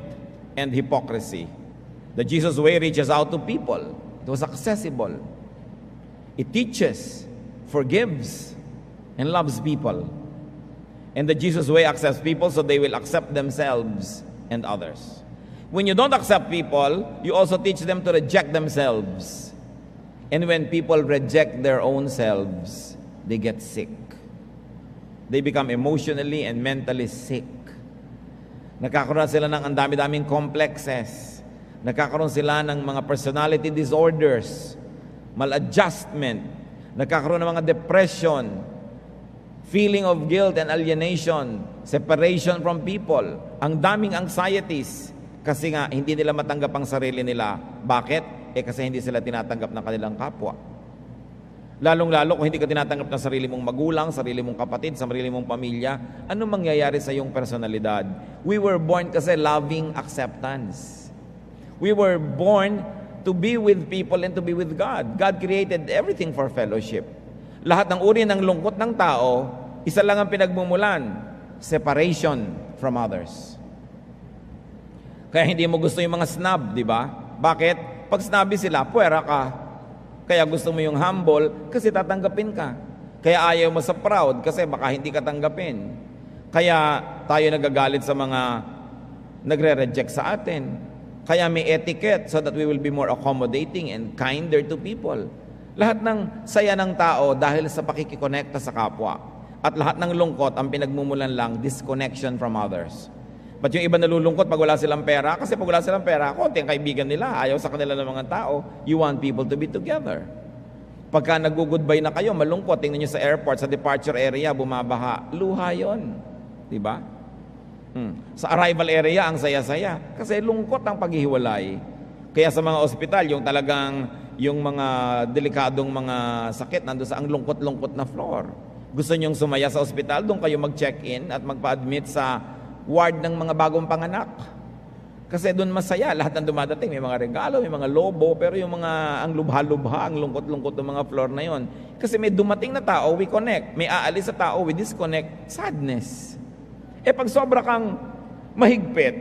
and hypocrisy. The Jesus way reaches out to people. It was accessible. It teaches, forgives, and loves people. And the Jesus way accepts people so they will accept themselves and others. When you don't accept people, you also teach them to reject themselves. And when people reject their own selves, they get sick. They become emotionally and mentally sick. Nagkakaroon sila ng ang dami-daming complexes. Nagkakaroon sila ng mga personality disorders, maladjustment. Nagkakaroon ng mga depression, feeling of guilt and alienation, separation from people. Ang daming anxieties. Kasi nga, hindi nila matanggap ang sarili nila. Bakit? Kasi hindi sila tinatanggap ng kanilang kapwa. Lalong-lalo kung hindi ka tinatanggap ng sarili mong magulang, sarili mong kapatid, sarili mong pamilya, anong mangyayari sa iyong personalidad? We were born kasi loving acceptance. We were born to be with people and to be with God. God created everything for fellowship. Lahat ng uri ng lungkot ng tao, isa lang ang pinagmumulan, separation from others. Kaya hindi mo gusto yung mga snob, di ba? Bakit? Pag snobby sila, puwera ka. Kaya gusto mo yung humble kasi tatanggapin ka. Kaya ayaw mo sa proud kasi baka hindi ka tanggapin. Kaya tayo nagagalit sa mga nagre-reject sa atin. Kaya may etiquette so that we will be more accommodating and kinder to people. Lahat ng saya ng tao dahil sa pakikikonekta sa kapwa. At lahat ng lungkot ang pinagmumulan lang disconnection from others. But yung iba nalulungkot pag wala silang pera, kasi pag wala silang pera, konti ang kaibigan nila, ayaw sa kanila ng mga tao, you want people to be together. Pagka nag-goodbye na kayo, malungkot, tingnan nyo sa airport, sa departure area, bumabaha, luha yun. Diba? Sa arrival area, ang saya-saya. Kasi lungkot ang paghihiwalay. Kaya sa mga ospital, yung talagang, yung mga delikadong mga sakit, nandun sa ang lungkot-lungkot na floor. Gusto nyong sumaya sa ospital, doon kayo mag-check-in at magpa-admit sa ward ng mga bagong panganak. Kasi doon masaya, lahat ng dumadating, may mga regalo, may mga lobo, pero yung mga, ang lubha-lubha, ang lungkot-lungkot ng mga floor na yon. Kasi may dumating na tao, we connect. May aalis sa tao, we disconnect. Sadness. Pag sobra kang mahigpit,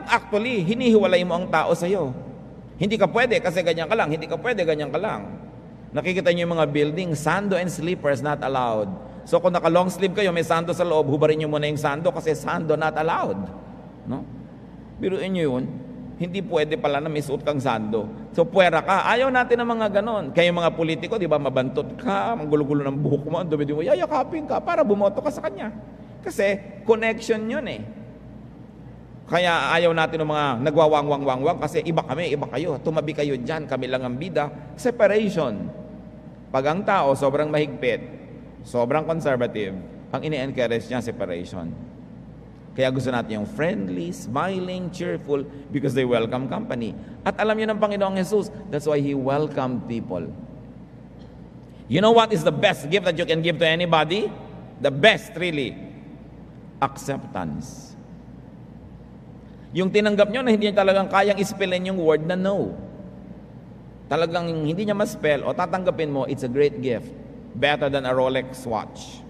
actually, hinihiwalay mo ang tao sa'yo. Hindi ka pwede kasi ganyan ka lang, hindi ka pwede ganyan ka lang. Nakikita niyo yung mga building, sando and sleepers not allowed. So kung naka-long sleeve kayo, may sando sa loob, hubarin niyo muna yung sando kasi sando not allowed. No? Biruin niyo yun, hindi pwede pala na may suot kang sando. So puwera ka, ayaw natin ng mga ganon. Kaya yung mga politiko, di ba, mabantot ka, ang gulo-gulo ng buhok mo, ang dumi mo, yayakapin ka para bumoto ka sa kanya. Kasi connection yun eh. Kaya ayaw natin ng mga nagwawang-wang-wang kasi iba kami, iba kayo. Tumabi kayo dyan, kami lang ang bida. Separation. Pag ang tao sobrang mahigpit, sobrang conservative, ang ini-encourage niya separation. Kaya gusto natin yung friendly, smiling, cheerful, because they welcome company. At alam niyo ng Panginoong Jesus, that's why He welcomed people. You know what is the best gift that you can give to anybody? The best, really. Acceptance. Yung tinanggap nyo na hindi niya talagang kayang ispellin yung word na no. Talagang hindi niya ma-spell o tatanggapin mo, it's a great gift. Better than a Rolex watch.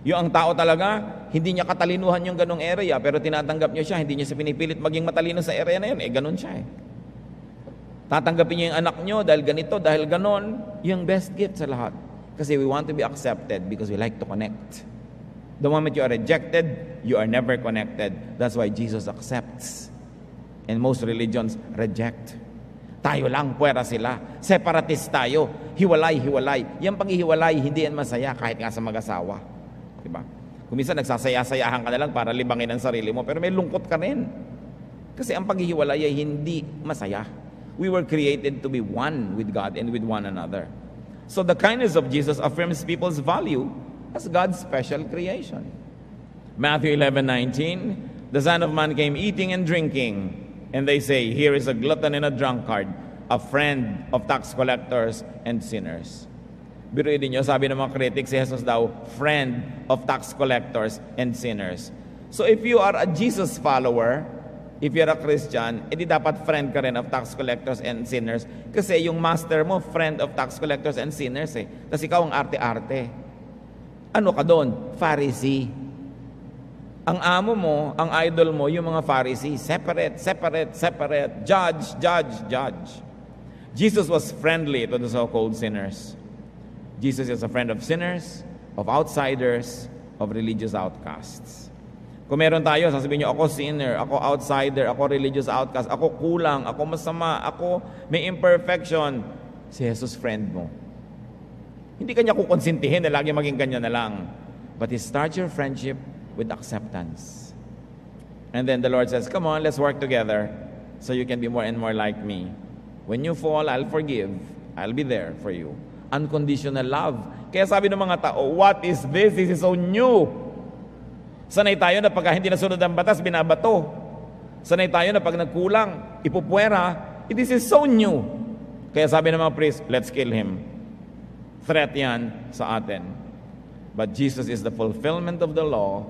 Yung ang tao talaga, hindi niya katalinuhan yung ganong area, pero tinatanggap niyo siya, hindi niya siya pinipilit maging matalino sa area na yun, ganon siya eh. Tatanggapin niyo yung anak niyo dahil ganito, dahil ganon, yung best gift sa lahat. Kasi we want to be accepted because we like to connect. The moment you are rejected, you are never connected. That's why Jesus accepts. And most religions reject. Tayo lang, puwera sila. Separatist tayo. Hiwalay. Yang paghihiwalay, hindi yan masaya kahit nga sa mag-asawa. Diba? Kung minsan nagsasaya-sayahan ka na lang para libangin ang sarili mo, pero may lungkot ka rin. Kasi ang paghihiwalay ay hindi masaya. We were created to be one with God and with one another. So the kindness of Jesus affirms people's value as God's special creation. Matthew 11:19, the Son of Man came eating and drinking, and they say, here is a glutton and a drunkard, a friend of tax collectors and sinners. Biruin niyo, sabi ng mga critics, si Jesus daw, friend of tax collectors and sinners. So if you are a Jesus follower, if you're a Christian, edi dapat friend ka rin of tax collectors and sinners. Kasi yung master mo, friend of tax collectors and sinners eh. Tapos ikaw ang arte-arte. Ano ka doon? Pharisee. Ang amo mo, ang idol mo, yung mga Pharisee. Separate. Judge. Jesus was friendly to the so-called sinners. Jesus is a friend of sinners, of outsiders, of religious outcasts. Kung meron tayo, sasabihin nyo, ako sinner, ako outsider, ako religious outcast, ako kulang, ako masama, ako may imperfection. Si Jesus friend mo. Hindi kanya kukonsintihin na lagi maging ganyan na lang. But He starts your friendship with acceptance. And then the Lord says, come on, let's work together so you can be more and more like me. When you fall, I'll forgive. I'll be there for you. Unconditional love. Kaya sabi ng mga tao, what is this? This is so new. Sanay tayo na pagka hindi nasunod ang batas, binabato. Sanay tayo na pag nagkulang, ipupwera. This is so new. Kaya sabi ng mga priest, let's kill him. Threat yan sa atin. But Jesus is the fulfillment of the law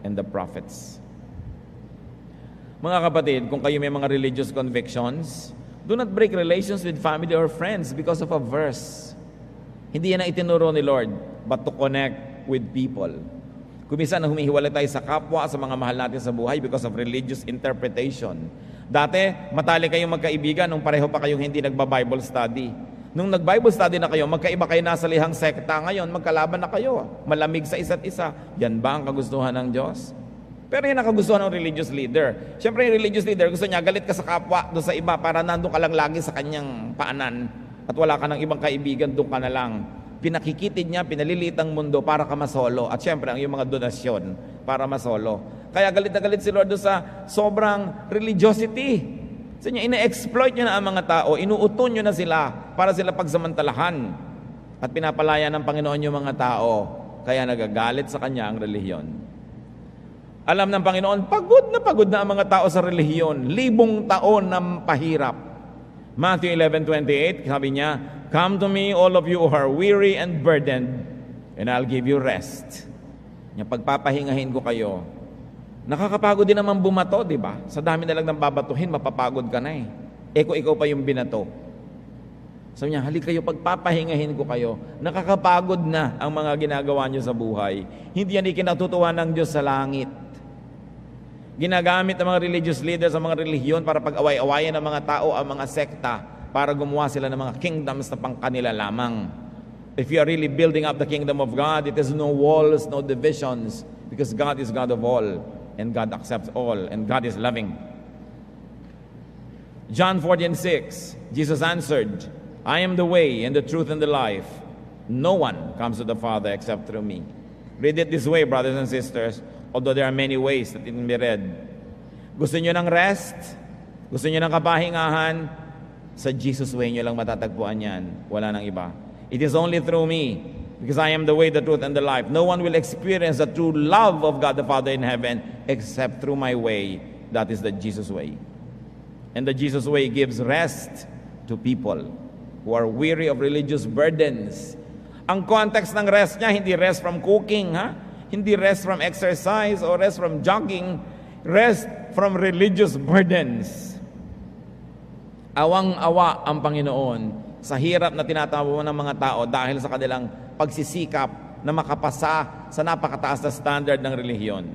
and the prophets. Mga kapatid, kung kayo may mga religious convictions, do not break relations with family or friends because of a verse. Hindi yan ang itinuro ni Lord, but to connect with people. Kung minsan humihiwalay tayo sa kapwa, sa mga mahal natin sa buhay because of religious interpretation. Dati, matali kayong magkaibigan nung pareho pa kayong hindi nagba-Bible study. Nung nag-Bible study na kayo, magkaiba kayo nasa lihang sekta, ngayon magkalaban na kayo. Malamig sa isa't isa. Yan ba ang kagustuhan ng Diyos? Pero yan ang kagustuhan ng religious leader. Siyempre yung religious leader, gusto niya galit ka sa kapwa, doon sa iba, para nandun ka lang lagi sa kanyang paanan at wala ka ng ibang kaibigan, doon ka na lang. Pinakikitid niya, pinalilit ang mundo para ka masolo. At siyempre, ang iyong mga donasyon para masolo. Kaya galit na galit si Lord doon sa sobrang religiosity. So niya, ina-exploit niya na ang mga tao, inuuton niyo na sila para sila pagsamantalahan. At pinapalaya ng Panginoon yung mga tao, kaya nagagalit sa kanya ang relihiyon. Alam ng Panginoon, pagod na ang mga tao sa relihiyon, 1,000 taon ng pahirap. Matthew 11:28, sabi niya, "Come to me, all of you who are weary and burdened, and I'll give you rest." Niya, pagpapahingahin ko kayo. Nakakapagod din naman bumato, di ba? Sa dami na lang ng babatuhin, mapapagod ka na eh. Kung ikaw pa yung binato. Sabi niya, halik kayo, pagpapahingahin ko kayo. Nakakapagod na ang mga ginagawa niyo sa buhay. Hindi yan ikinatutuwa ng Diyos sa langit. Ginagamit ng mga religious leaders sa mga relihiyon para pag-away-awayan ng mga tao, ang mga sekta, para gumawa sila ng mga kingdoms na pang kanila lamang. If you are really building up the kingdom of God, it is no walls, no divisions, because God is God of all. And God accepts all, and God is loving. John 14:6, Jesus answered, "I am the way and the truth and the life. No one comes to the Father except through me." Read it this way, brothers and sisters, although there are many ways that it can be read. Gusto nyo ng rest? Gusto nyo ng kapahingahan? Sa Jesus way nyo lang matatagpuan yan. Wala nang iba. It is only through me. Because I am the way, the truth, and the life. No one will experience the true love of God the Father in heaven except through my way. That is the Jesus way. And the Jesus way gives rest to people who are weary of religious burdens. Ang context ng rest niya, hindi rest from cooking, ha? Hindi rest from exercise or rest from jogging. Rest from religious burdens. Awang-awa ang Panginoon sa hirap na tinatawa ng mga tao dahil sa kanilang pagsisikap na makapasa sa napakataas na standard ng relihiyon.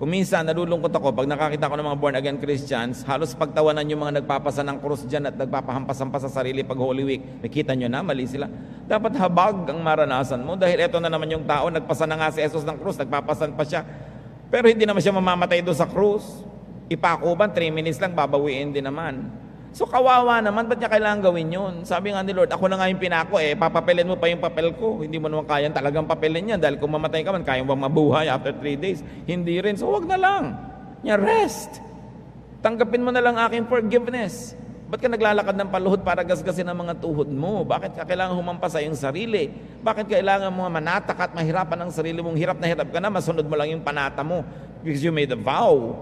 Kung minsan, nalulungkot ako pag nakakita ko ng mga born-again Christians, halos pagtawanan yung mga nagpapasa ng krus dyan at nagpapahampas-hampas sa sarili pag Holy Week. Nakita nyo na, mali sila. Dapat habag ang maranasan mo dahil eto na naman yung tao, nagpasa na nga si Jesus ng krus, nagpapasan pa siya. Pero hindi naman siya mamamatay doon sa krus. Ipakuban, 3 minutes lang, babawiin din naman. So kawawa naman, ba't niya kailangan gawin yun? Sabi nga ni Lord, ako na nga yung pinako papapelin mo pa yung papel ko. Hindi mo naman kayang talagang papelin yan dahil kung mamatay ka man, kayang bang mabuhay after 3 days? Hindi rin, so wag na lang. Rest. Tanggapin mo na lang aking forgiveness. Ba't ka naglalakad ng paluhod para gasgasin ang mga tuhod mo? Bakit ka kailangan humampas sa iyong sarili? Bakit kailangan mo manatak at mahirapan ang sarili mong hirap na hirap ka na, masunod mo lang yung panata mo because you made a vow.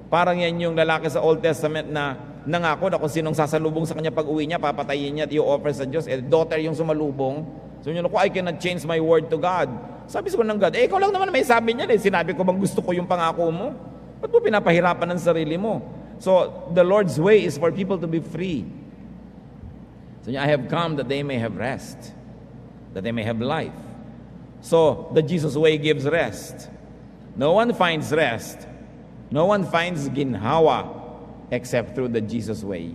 Parang yan yung lalaki sa Old Testament na nangako na kung sinong sasalubong sa kanya pag uwi niya, papatayin niya at i-offer sa Diyos. Daughter yung sumalubong. So yun ako, I cannot change my word to God. Sabi ko ng God, ikaw lang naman may sabi niya. Sinabi ko bang gusto ko yung pangako mo? Ba't mo pinapahirapan ng sarili mo? So the Lord's way is for people to be free. So I have come that they may have rest, that they may have life. So the Jesus way gives rest. No one finds rest. No one finds ginhawa except through the Jesus way.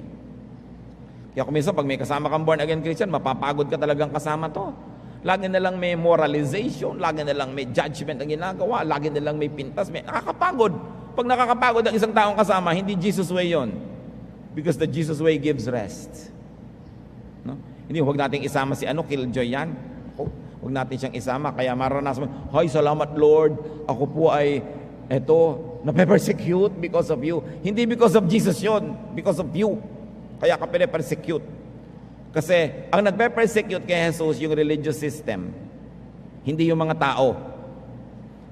Kaya kung minsan, pag may kasama kang born-again Christian, mapapagod ka talagang kasama to. Lagi na lang may moralization, lagi na lang may judgment ang ginagawa, lagi na lang may pintas, nakakapagod. Pag nakakapagod ang isang taong kasama, hindi Jesus way yon. Because the Jesus way gives rest. No? Hindi, huwag nating isama si Killjoy yan. Huwag natin siyang isama, kaya maranasan mo, "Hay, salamat Lord, ako po ay na-persecute because of you." Hindi because of Jesus yon, because of you. Kaya ka pinapersecute. Kasi ang nagpe-persecute kay Jesus yung religious system, hindi yung mga tao.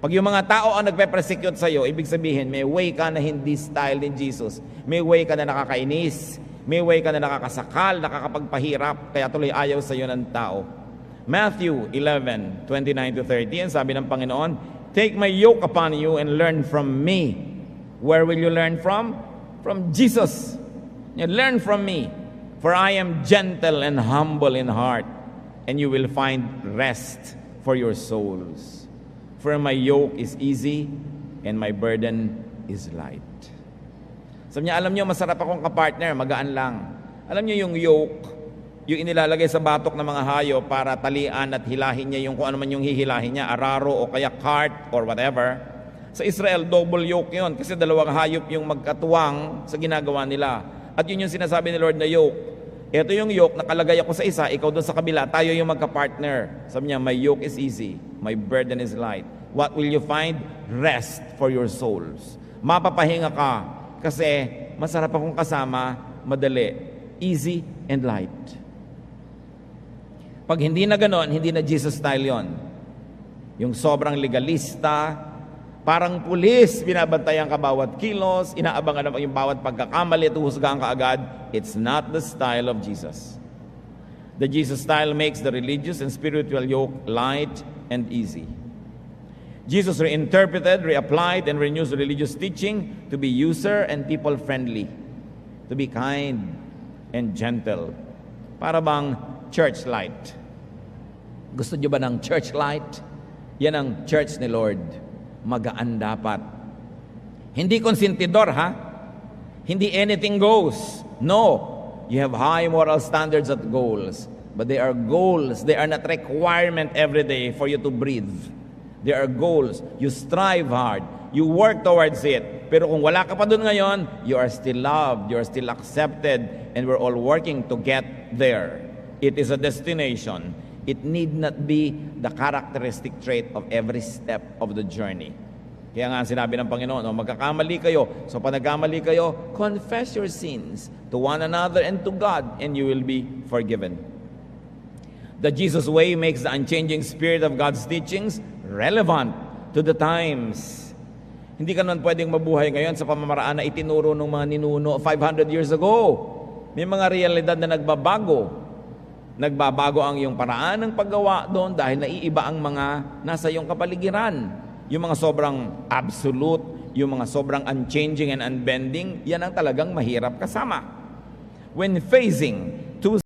Pag yung mga tao ang nagpe-persecute sa'yo, ibig sabihin, may way ka na hindi style ni Jesus. May way ka na nakakainis. May way ka na nakakasakal, nakakapagpahirap, kaya tuloy ayaw sa'yo ng tao. Matthew 11:29-30, sabi ng Panginoon, "Take my yoke upon you and learn from me." Where will you learn from? From Jesus. Learn from me. For I am gentle and humble in heart, and you will find rest for your souls. For my yoke is easy, and my burden is light. Sabi niya, alam niyo, masarap akong kapartner, magaan lang. Alam niyo yung yoke, yung inilalagay sa batok ng mga hayop para talian at hilahin niya yung kung ano man yung hihilahin niya, araro o kaya cart or whatever. Sa Israel, double yoke yun kasi dalawang hayop yung magkatuwang sa ginagawa nila. At yun yung sinasabi ni Lord na yoke. Ito yung yoke, nakalagay ako sa isa, ikaw doon sa kabila, tayo yung magka-partner. Sabi niya, my yoke is easy, my burden is light. What will you find? Rest for your souls. Mapapahinga ka kasi masarap akong kasama, madali, easy and light. Pag hindi na ganon, hindi na Jesus style yon. Yung sobrang legalista, parang pulis, binabantayan ka bawat kilos, inaabangan naman yung bawat pagkakamali at uhusgahan ka agad. It's not the style of Jesus. The Jesus style makes the religious and spiritual yoke light and easy. Jesus reinterpreted, reapplied, and renews religious teaching to be user and people-friendly, to be kind and gentle. Para bang church light. Gusto nyo ba ng church light? Yan ang church ni Lord. Magaan dapat. Hindi konsentidor, ha? Hindi anything goes. No. You have high moral standards at goals. But they are goals. They are not requirement every day for you to breathe. They are goals. You strive hard. You work towards it. Pero kung wala ka pa dun ngayon, you are still loved. You are still accepted. And we're all working to get there. It is a destination. It need not be the characteristic trait of every step of the journey. Kaya nga sinabi ng Panginoon, magkakamali kayo. So pag nagkamali kayo, confess your sins to one another and to God, and you will be forgiven. The Jesus way makes the unchanging spirit of God's teachings relevant to the times. Hindi ka naman pwedeng mabuhay ngayon sa pamamaraan na itinuro ng mga ninuno 500 years ago. May mga realidad na nagbabago. Nagbabago ang iyong paraan ng paggawa doon dahil naiiba ang mga nasa iyong kapaligiran. Yung mga sobrang absolute, yung mga sobrang unchanging and unbending, yan ang talagang mahirap kasama. When facing two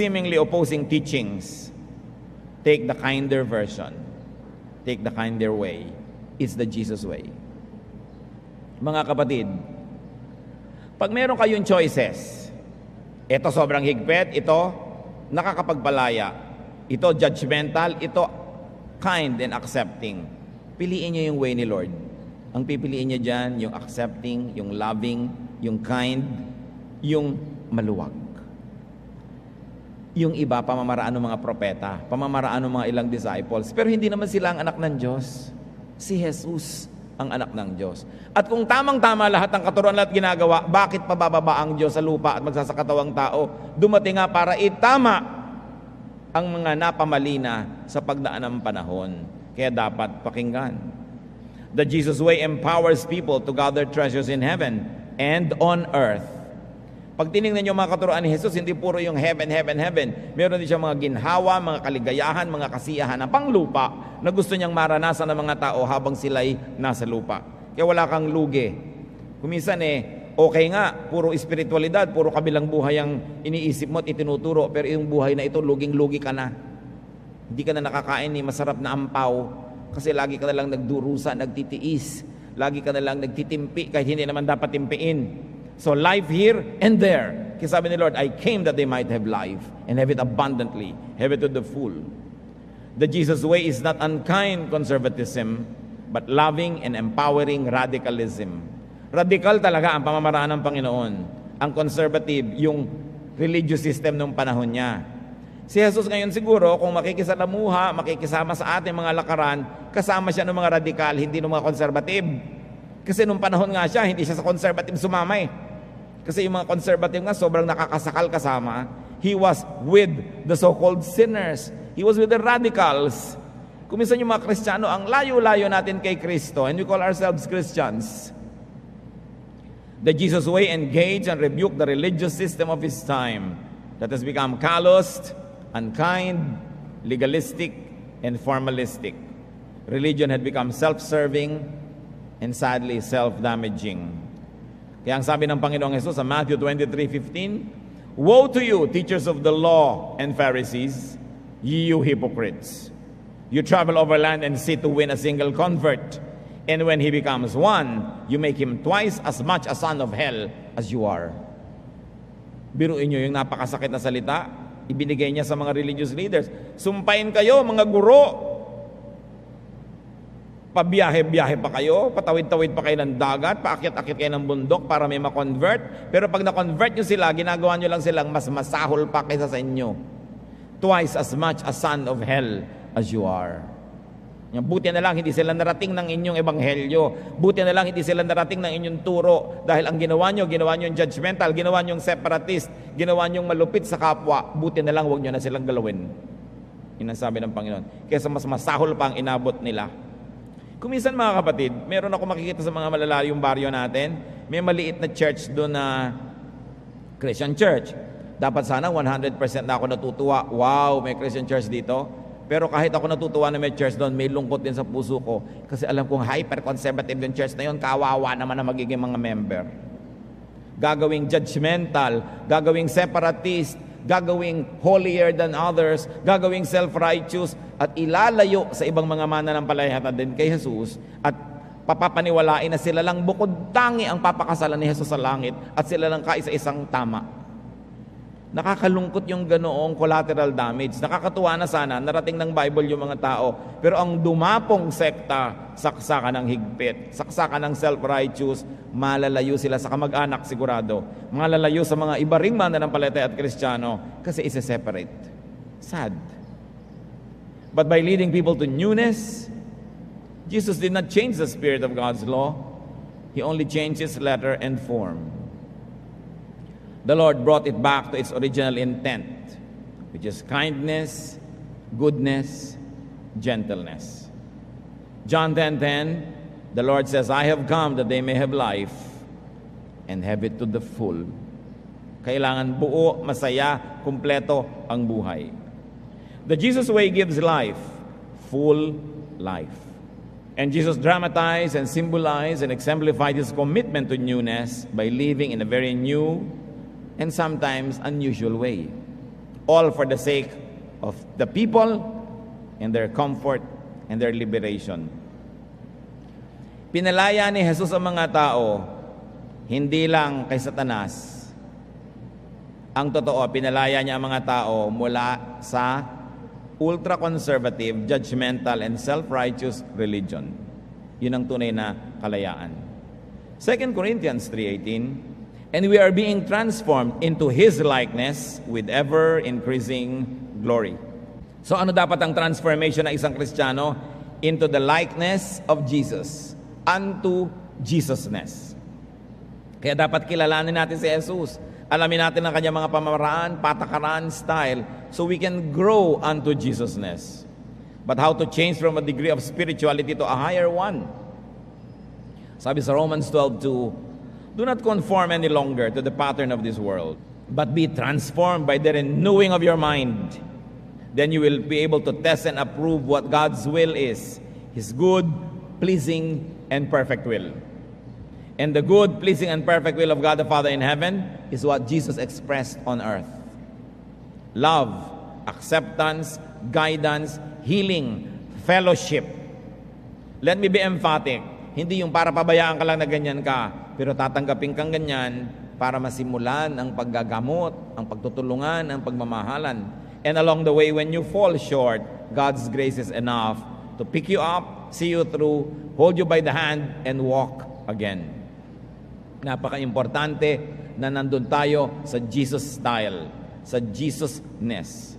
seemingly opposing teachings, take the kinder version. Take the kinder way. It's the Jesus way. Mga kapatid, pag meron kayong choices, ito sobrang higpit, ito nakakapagpalaya, ito judgmental, ito kind and accepting. Piliin niyo yung way ni Lord. Ang pipiliin niya dyan, yung accepting, yung loving, yung kind, yung maluwag. Yung iba, pamamaraan ng mga propeta, pamamaraan ng mga ilang disciples. Pero hindi naman sila ang anak ng Diyos. Si Jesus ang anak ng Diyos. At kung tamang-tama lahat ng katuruan at ginagawa, bakit pabababa ang Diyos sa lupa at magsasakatawang tao? Dumating nga para itama ang mga napamalina sa pagdaan ng panahon. Kaya dapat pakinggan. The Jesus way empowers people to gather treasures in heaven and on earth. Pag tinignan niyo mga katuruan ni Jesus, hindi puro yung heaven, heaven, heaven. Meron din siya mga ginhawa, mga kaligayahan, mga kasiyahan na panglupa na gusto niyang maranasan ng mga tao habang sila'y nasa lupa. Kaya wala kang lugi. Kuminsan okay nga, puro espiritualidad, puro kabilang buhay ang iniisip mo at itinuturo, pero yung buhay na ito, luging-lugi ka na. Hindi ka na nakakain ni masarap na ampaw kasi lagi ka na lang nagdurusa, nagtitiis. Lagi ka na lang nagtitimpi kahit hindi naman dapat timpiin. So life here and there. Kasi sabi ni Lord, I came that they might have life and have it abundantly, have it to the full. The Jesus way is not unkind conservatism, but loving and empowering radicalism. Radical talaga ang pamamaraan ng Panginoon. Ang conservative, yung religious system ng panahon niya. Si Jesus ngayon siguro, kung makikisalamuha, makikisama sa ating mga lakaran, kasama siya ng mga radikal, hindi ng mga conservative. Kasi nung panahon nga siya, hindi siya sa conservative sumamay. Kasi yung mga conservative nga, sobrang nakakasakal kasama. He was with the so-called sinners. He was with the radicals. Kung minsan yung mga Kristiyano, ang layo-layo natin kay Kristo, and we call ourselves Christians. The Jesus way engaged and rebuked the religious system of his time that has become calloused, unkind, legalistic, and formalistic. Religion had become self-serving and sadly self-damaging. Kaya ang sabi ng Panginoong Jesus sa Matthew 23:15, woe to you, teachers of the law and Pharisees, ye you hypocrites! You travel over land and sea to win a single convert, and when he becomes one, you make him twice as much a son of hell as you are. Biruin nyo yung napakasakit na salita, ibinigay niya sa mga religious leaders. Sumpain kayo, mga guro! Pabiyahe-biyahe pa kayo, patawid-tawid pa kayo ng dagat, paakyat-akyat kayo ng bundok para may ma-convert. Pero pag na-convert nyo sila, ginagawa nyo lang silang mas masahol pa kaysa sa inyo. Twice as much a son of hell as you are. Buti na lang hindi sila narating ng inyong ebanghelyo. Buti na lang hindi sila narating ng inyong turo. Dahil ang ginawa nyo yung judgmental, ginawa nyo yung separatist, ginawa nyo yung malupit sa kapwa. Buti na lang huwag nyo na silang galawin. Yun ang sabi ng Panginoon. Kaysa mas masahol pa ang inabot nila. Kuminsan mga kapatid, meron ako makikita sa mga malalayong baryo natin, may maliit na church doon na Christian church. Dapat sana 100% na ako natutuwa. Wow, may Christian church dito. Pero kahit ako natutuwa na may church doon, may lungkot din sa puso ko. Kasi alam kong hyper-conservative yung church na yun, kawawa naman na magiging mga member. Gagawing judgmental, gagawing separatist, gagawing holier than others, gagawing self-righteous, at ilalayo sa ibang mga mananampalataya din kay Jesus, at papapaniwalain na sila lang bukod tangi ang papakasalan ni Jesus sa langit, at sila lang kaisa-isang tama. Nakakalungkot yung ganoong collateral damage. Nakakatuwa na sana, narating ng Bible yung mga tao, pero ang dumapong sekta, saksakan ng higpit, saksakan ng self-righteous, malalayo sila sa kamag-anak sigurado, malalayo sa mga iba ring mananampalataya at Kristiyano, kasi isa-separate. Sad. But by leading people to newness, Jesus did not change the spirit of God's law. He only changed its letter and form. The Lord brought it back to its original intent, which is kindness, goodness, gentleness. John 10:10, the Lord says, I have come that they may have life and have it to the full. Kailangan buo, masaya, kumpleto ang buhay. The Jesus way gives life, full life. And Jesus dramatized and symbolized and exemplified his commitment to newness by living in a very new and sometimes unusual way. all for the sake of the people and their comfort and their liberation. Pinalaya ni Jesus ang mga tao, hindi lang kay Satanas. Ang totoo, pinalaya niya ang mga tao mula sa ultra-conservative, judgmental, and self-righteous religion. Yun ang tunay na kalayaan. 2 Corinthians 3:18, and we are being transformed into His likeness with ever-increasing glory. So ano dapat ang transformation ng isang Kristiyano? Into the likeness of Jesus, unto Jesusness. Kaya dapat kilalanin natin si Jesus. Alamin natin ang kanyang mga pamamaraan, patakaran, style, so we can grow unto Jesusness. But how to change from a degree of spirituality to a higher one? Sabi sa Romans 12:2, do not conform any longer to the pattern of this world, but be transformed by the renewing of your mind. Then you will be able to test and approve what God's will is, His good, pleasing, and perfect will. And the good, pleasing, and perfect will of God the Father in heaven is what Jesus expressed on earth. Love, acceptance, guidance, healing, fellowship. Let me be emphatic. Hindi yung para pabayaan ka lang na ganyan ka, pero tatanggapin kang ganyan para masimulan ang paggagamot, ang pagtutulungan, ang pagmamahalan. And along the way, when you fall short, God's grace is enough to pick you up, see you through, hold you by the hand, and walk again. Napaka-importante na nandun tayo sa Jesus style, sa Jesusness.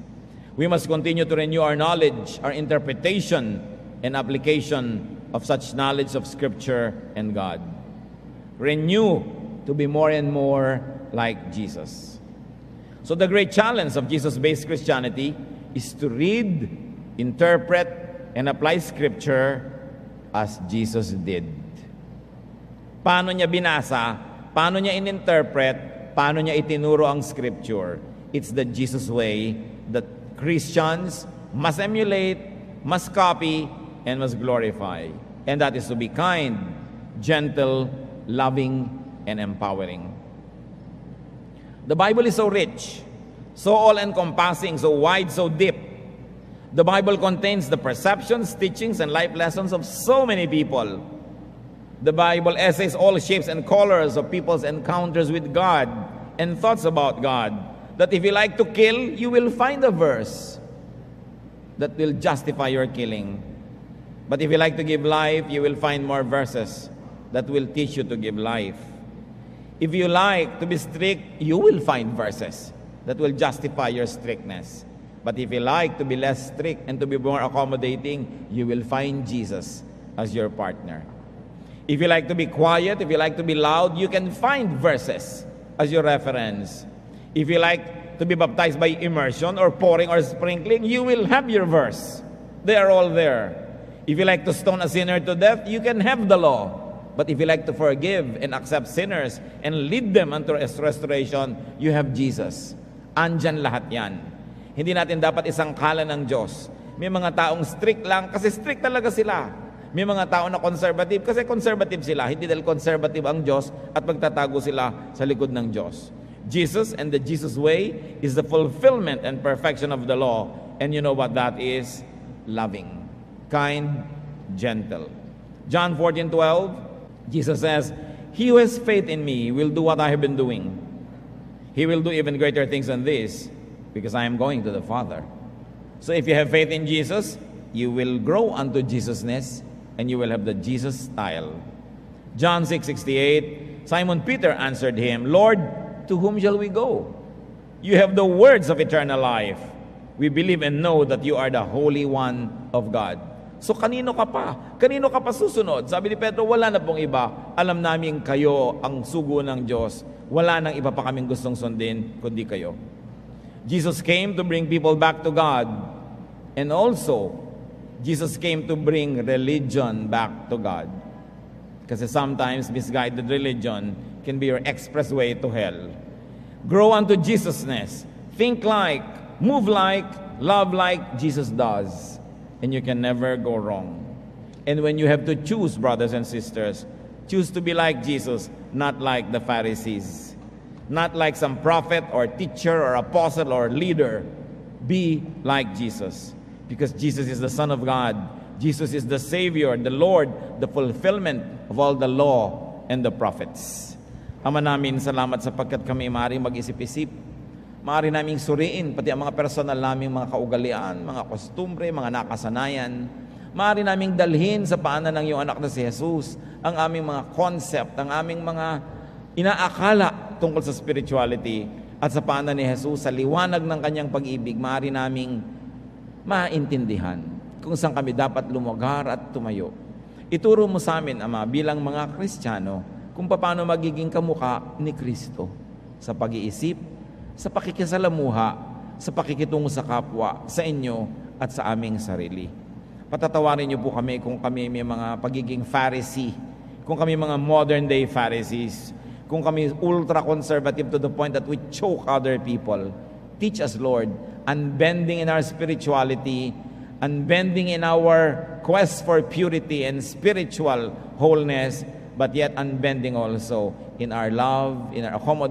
We must continue to renew our knowledge, our interpretation, and application of such knowledge of Scripture and God. Renew to be more and more like Jesus. So the great challenge of Jesus-based Christianity is to read, interpret, and apply Scripture as Jesus did. Paano niya binasa, paano niya ininterpret, paano niya itinuro ang Scripture. It's the Jesus way that Christians must emulate, must copy, and must glorify. And that is to be kind, gentle, loving, and empowering. The Bible is so rich, so all-encompassing, so wide, so deep. The Bible contains the perceptions, teachings, and life lessons of so many people. The Bible essays all shapes and colors of people's encounters with God and thoughts about God. That if you like to kill, you will find a verse that will justify your killing. But if you like to give life, you will find more verses that will teach you to give life. If you like to be strict, you will find verses that will justify your strictness. But if you like to be less strict and to be more accommodating, you will find Jesus as your partner. If you like to be quiet, if you like to be loud, you can find verses as your reference. If you like to be baptized by immersion or pouring or sprinkling, you will have your verse. They are all there. If you like to stone a sinner to death, you can have the law. But if you like to forgive and accept sinners and lead them unto restoration, you have Jesus. Andyan lahat yan. Hindi natin dapat isangkalan ng Diyos. May mga taong strict lang kasi strict talaga sila. May mga tao na conservative kasi conservative sila. Hindi dahil conservative ang Diyos at magtatago sila sa likod ng Diyos. Jesus and the Jesus way is the fulfillment and perfection of the law. And you know what that is? Loving, kind, gentle. John 14:12, Jesus says, he who has faith in me will do what I have been doing. He will do even greater things than this because I am going to the Father. So if you have faith in Jesus, you will grow unto Jesusness and you will have the Jesus style. John 6:68, Simon Peter answered him, Lord, to whom shall we go? You have the words of eternal life. We believe and know that you are the Holy One of God. So kanino ka pa? Kanino ka pa susunod? Sabi ni Pedro, wala na pong iba. Alam namin kayo ang sugo ng Diyos. Wala nang iba pa kaming gustong sundin, kundi kayo. Jesus came to bring people back to God. And also, Jesus came to bring religion back to God. Kasi sometimes misguided religion can be your expressway to hell. Grow unto Jesusness. Think like, move like, love like Jesus does. And you can never go wrong. And when you have to choose, brothers and sisters, choose to be like Jesus, not like the Pharisees. Not like some prophet or teacher or apostle or leader. Be like Jesus. Because Jesus is the Son of God. Jesus is the Savior, the Lord, the fulfillment of all the law and the prophets. Ama namin, salamat sapagkat kami maaaring mag-isip-isip. Maaari naming suriin, pati ang mga personal naming mga kaugalian, mga kostumbre, mga nakasanayan. Maaari naming dalhin sa paanan ng iyong anak na si Jesus ang aming mga concept, ang aming mga inaakala tungkol sa spirituality. At sa paanan ni Jesus, sa liwanag ng kanyang pag-ibig, maaari naming maintindihan kung saan kami dapat lumagar at tumayo. Ituro mo sa amin, Ama, bilang mga Kristiyano, kung paano magiging kamukha ni Kristo sa pag-iisip, sa pakikisalamuha, sa pakikitungo sa kapwa, sa inyo at sa aming sarili. Patatawarin niyo po kami kung kami may mga pagiging Pharisee, kung kami mga modern day Pharisees, kung kami ultra-conservative to the point that we choke other people. Teach us, Lord, unbending in our spirituality, unbending in our quest for purity and spiritual wholeness, but yet unbending also in our love, in our accommodation,